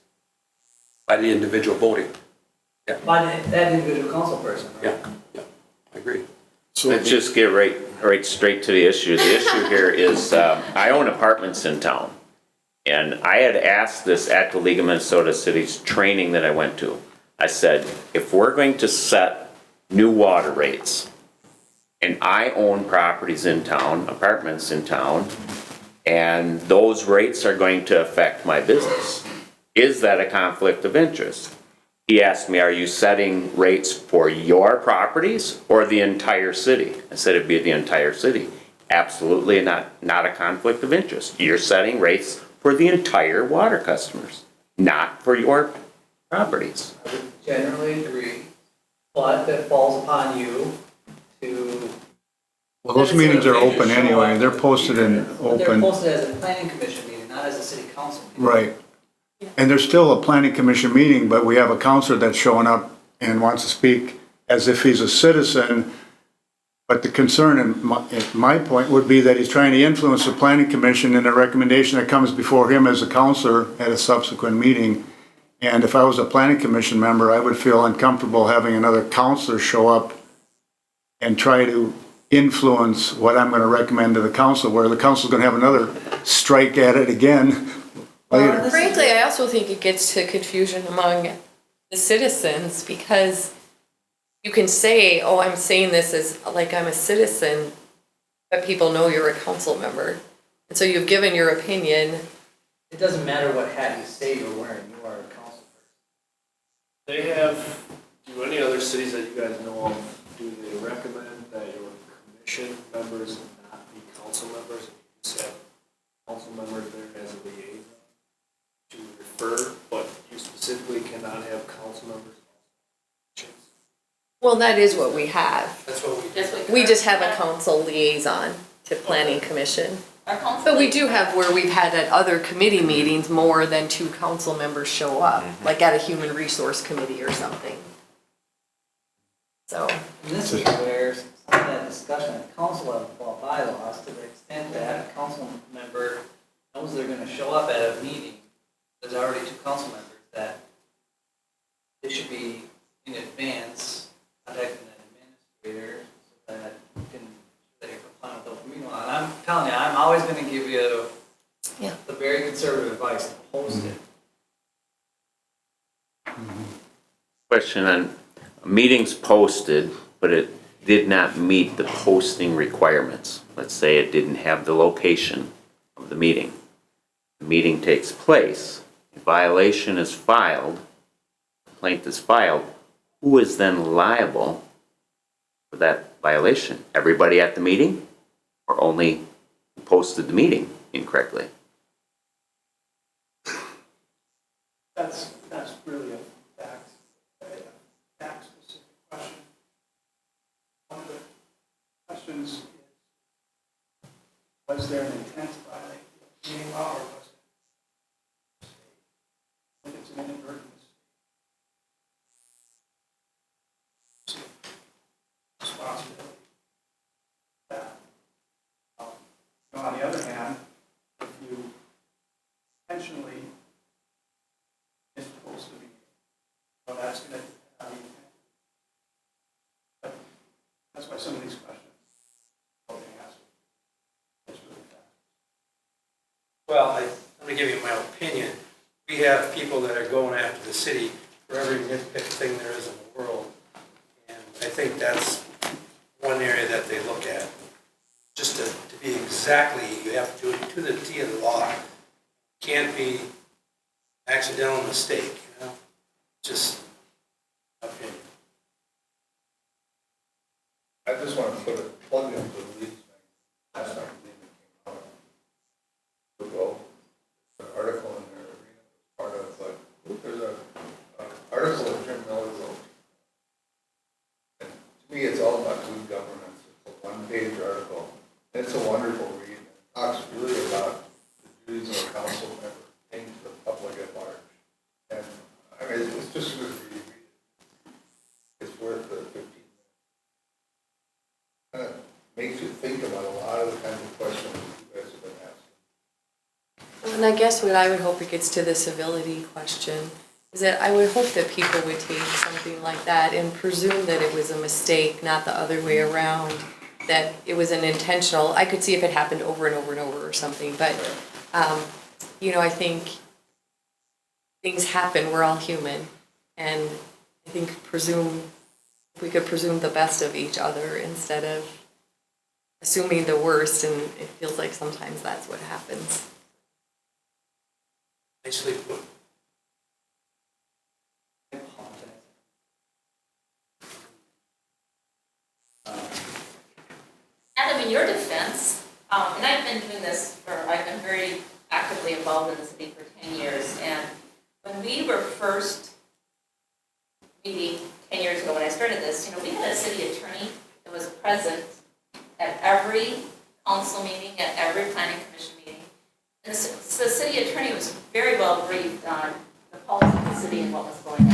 By the individual voting. By that individual council person. Right? Yeah, I agree. Let's just get right straight to the issue. The issue here is, I own apartments in town. And I had asked this at the League of Minnesota Cities training that I went to. I said, if we're going to set new water rates, and I own properties in town, apartments in town, and those rates are going to affect my business, is that a conflict of interest? He asked me, are you setting rates for your properties or the entire city? I said it'd be the entire city. Absolutely not a conflict of interest. You're setting rates for the entire water customers, not for your properties. I would generally agree, but that falls upon you to. Well, those meetings are open anyway, they're posted in But they're open. posted as a planning commission meeting, not as a city council meeting. Right. And there's still a planning commission meeting, but we have a counselor that's showing up and wants to speak as if he's a citizen. But the concern, and my point would be that he's trying to influence the planning commission in a recommendation that comes before him as a counselor at a subsequent meeting. And if I was a planning commission member, I would feel uncomfortable having another counselor show up and try to influence what I'm going to recommend to the council, where the council's going to have another strike at it again later. Frankly, I also think it gets to confusion among the citizens because you can say, oh, I'm saying this as like I'm a citizen, but people know you're a council member. And so you've given your opinion. It doesn't matter what hat you say you're wearing, you are a council person. They have, do any other cities that you guys know of, do they recommend that your commission members not be council members? And you just have council members there as a liaison to refer, but you specifically cannot have council members? Well, that is what we have. That's what we We just have a council liaison to planning commission. But we do have where we've had at other committee meetings, more than 2 council members show up, like at a human resource committee or something. So. And this is where some of that discussion at council level about bylaws, to the extent that a council member knows they're gonna show up at a meeting, there's already 2 council members that they should be in advance contacting an administrator so that you can, that you're compliant with open meeting law. And I'm telling you, I'm always gonna give you the very conservative advice to post it. Question on, meetings posted, but it did not meet the posting requirements. Let's say it didn't have the location of the meeting. The meeting takes place, a violation is filed, complaint is filed, who is then liable for that violation? Everybody at the meeting, or only who posted the meeting incorrectly? Was there an intent to violate the meeting law, or was it? I think it's an inadvertent responsibility. That. On the other hand, if you intentionally mispost the meeting, well, that's going to have you. But that's why some of these questions are being asked. It's really fast. Well, I'm gonna give you my opinion. We have people that are going after the city for every nitpick thing there is in the world. And I think that's one area that they look at. Just to be exactly, you have to do it to the T of the law. Can't be accidental mistake, you know? Just opinion. I just want to put a plug into the league thing. Last time the league came out ago, an article in there, part of, but there's an article that Jim Miller wrote. And to me, it's all about good governance. It's a one-page article. And it's a wonderful read. It talks really about the duties of a council member aimed to the public at large. And I mean, it's just good for you to read it. It's worth the 15 minutes. Kind of makes you think about a lot of the kinds of questions you guys have been asking. And I guess what I would hope it gets to the civility question is that I would hope that people would take something like that and presume that it was a mistake, not the other way around, that it was an intentional. I could see if it happened over and over and over or something, but, you know, I think things happen, we're all human, and I think we could presume the best of each other instead of assuming the worst, and it feels like sometimes that's what happens. Nicely put. Adam, in your defense, and I've been doing this I've been very actively involved in the city for 10 years, and when we were first meeting 10 years ago when I started this, you know, we had a city attorney that was present at every council meeting, at every planning commission meeting. And the city attorney was very well briefed on the policy of the city and what was going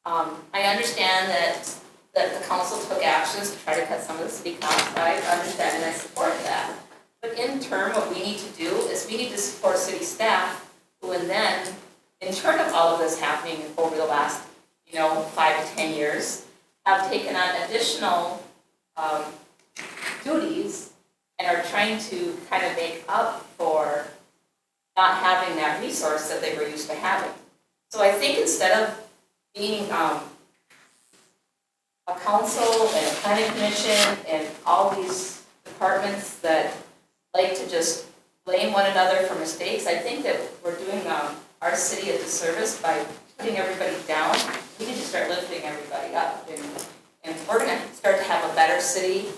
on. I understand that the council took actions to try to cut some of the city costs. I understand and I support that. But in turn, what we need to do is we need to support city staff who, and then, in turn of all of this happening over the last, 5 to 10 years, have taken on additional duties and are trying to kind of make up for not having that resource that they were used to having. So I think instead of being a council and a planning commission and all these departments that like to just blame one another for mistakes, I think that we're doing our city a disservice by putting everybody down. We need to start lifting everybody up, and we're going to start to have a better city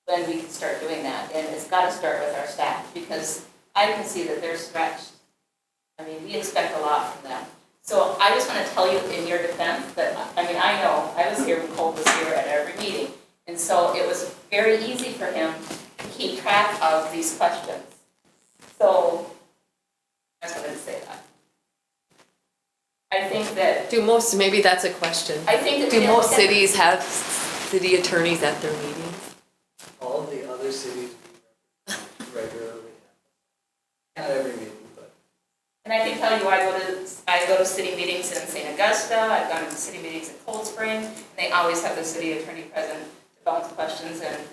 when we can start doing that. And it's got to start with our staff, because I can see that they're stretched. I mean, we expect a lot from them. So I just want to tell you in your defense that, I know, I was here when Cole was here at every meeting. And so it was very easy for him to keep track of these questions. So I just wanted to say that. I think that... maybe that's a question. I think that... Do most cities have city attorneys at their meetings? All of the other cities regularly have. Not every meeting, but. And I can tell you, I go to city meetings in St. Augusta, I've gone to city meetings in Cold Spring, and they always have the city attorney present to bounce questions and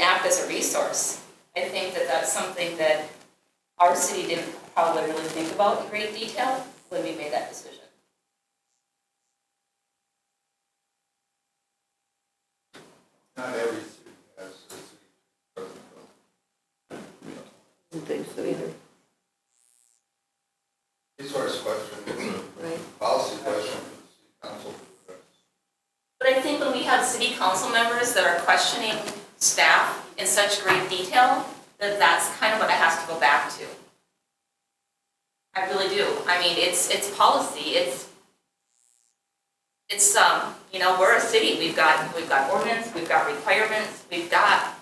act as a resource. I think that that's something that our city didn't probably really think about in great detail when we made that decision. Not every city has a city president. I don't think so either. Resource question is a Right. policy question for the city council to address. But I think when we have city council members that are questioning staff in such great detail, that's kind of what it has to go back to. I really do. I mean, it's policy. We're a city. We've got ordinance. We've got requirements. We've got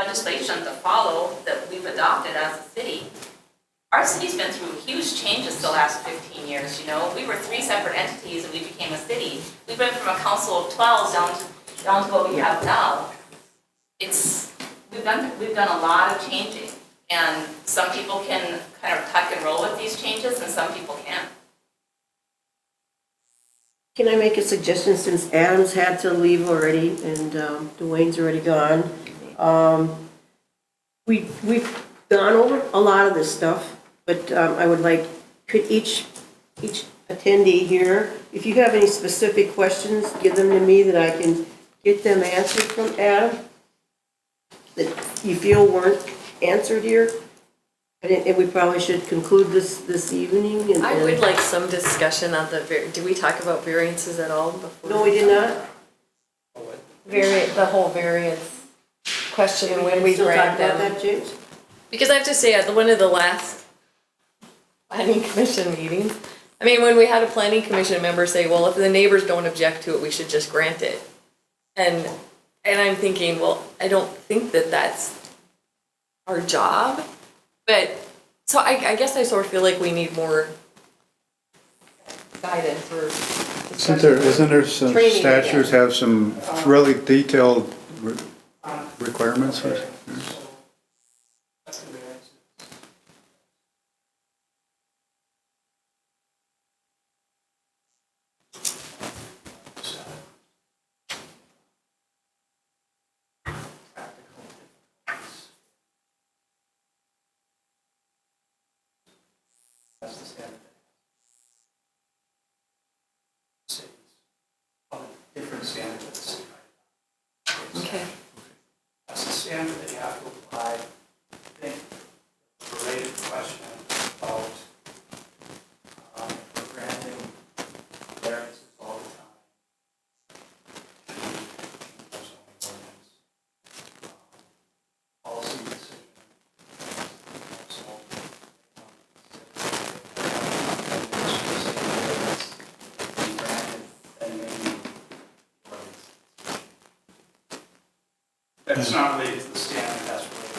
legislation to follow that we've adopted as a city. Our city's been through huge changes the last 15 years, you know. We were 3 separate entities and we became a city. We went from a council of 12 down to what we have now. We've done a lot of changing, and some people can kind of tuck and roll with these changes and some people can't. Can I make a suggestion, since Adam's had to leave already and Dwayne's already gone? We've gone over a lot of this stuff, but I would like, could each attendee here, if you have any specific questions, give them to me that I can get them answered from Adam, that you feel weren't answered here. And we probably should conclude this evening. And I would like some discussion on did we talk about variances at all before? No, we did not. The whole variance question and when we Still grant talk about them. that, James? Because I have to say, at one of the last planning commission meetings, I mean, when we had a planning commission member say, well, if the neighbors don't object to it, we should just grant it. And I'm thinking, well, I don't think that that's our job. But, so I guess I sort of feel like we need more guidance or discussion. Isn't there some Training, statutes have some really detailed requirements for? That's the standard. Different standard that the city. Okay. That's the standard that you have to apply. I think the related question about granting variances all the time. Policy decision. That's not related to the standard, that's related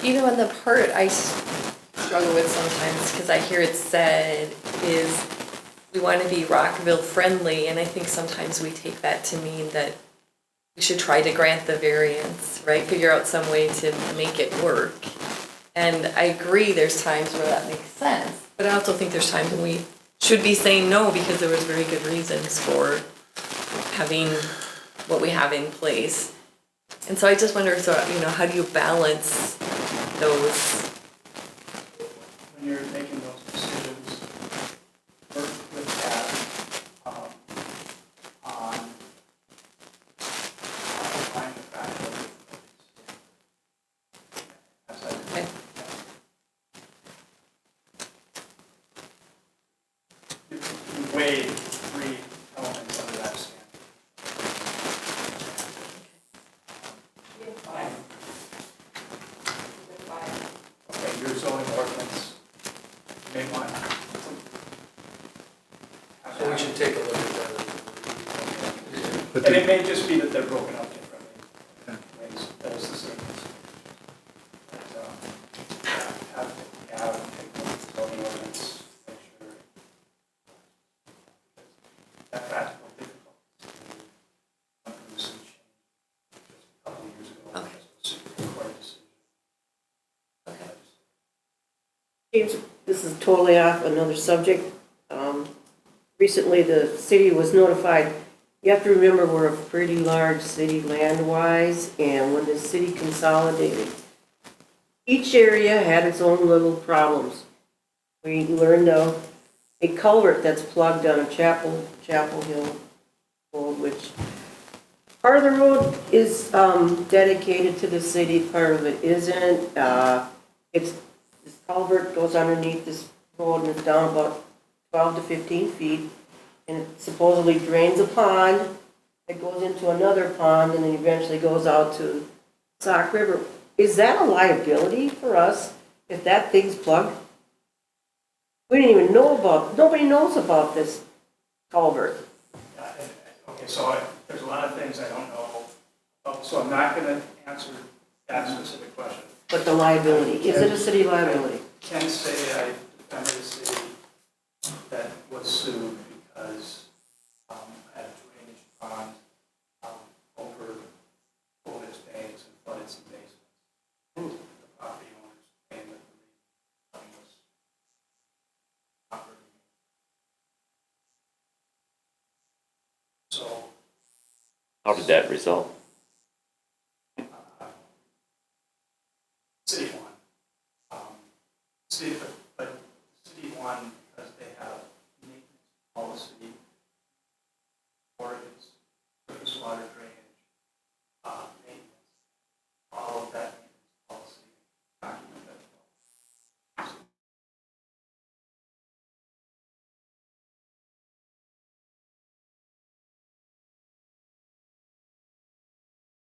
to, You know, and the part I struggle with sometimes, because I hear it said, is we want to be Rockville friendly, and I think sometimes we take that to mean that we should try to grant the variance, right? Figure out some way to make it work. And I agree there's times where that makes sense, but I also think there's times when we should be saying no because there was very good reasons for having what we have in place. And so I just wonder, so, you know, how do you balance those? when you're making those decisions, work with that, on applying the fact that it's Okay. you weigh 3 elements under that standard. Okay, your zoning ordinance, you may want. So we should take a look at that. But And it the- may just be that they're broken up differently. Ways, that is the same. But, have take a look at the zoning ordinance, make sure. That practical difficulty. Some change just a couple of years ago. Okay. Supreme Court decision. Okay. James, this is totally off another subject. Recently, the city was notified, you have to remember, we're a pretty large city land-wise, and when the city consolidated, each area had its own little problems. We learned a culvert that's plugged on a Chapel Hill Road, which part of the road is dedicated to the city, part of it isn't. This culvert goes underneath this road and it's down about 12 to 15 feet, and it supposedly drains a pond that goes into another pond and then eventually goes out to Sauk River. Is that a liability for us if that thing's plugged? We didn't even know nobody knows about this culvert. Okay, so there's a lot of things I don't know So I'm not gonna answer that specific question. But the liability, is it a city liability? I can say I defended a city that was sued because had a drainage pond over its banks and flooded some basements. The property owners claimed that the reason was property. So How did that result? city won. City,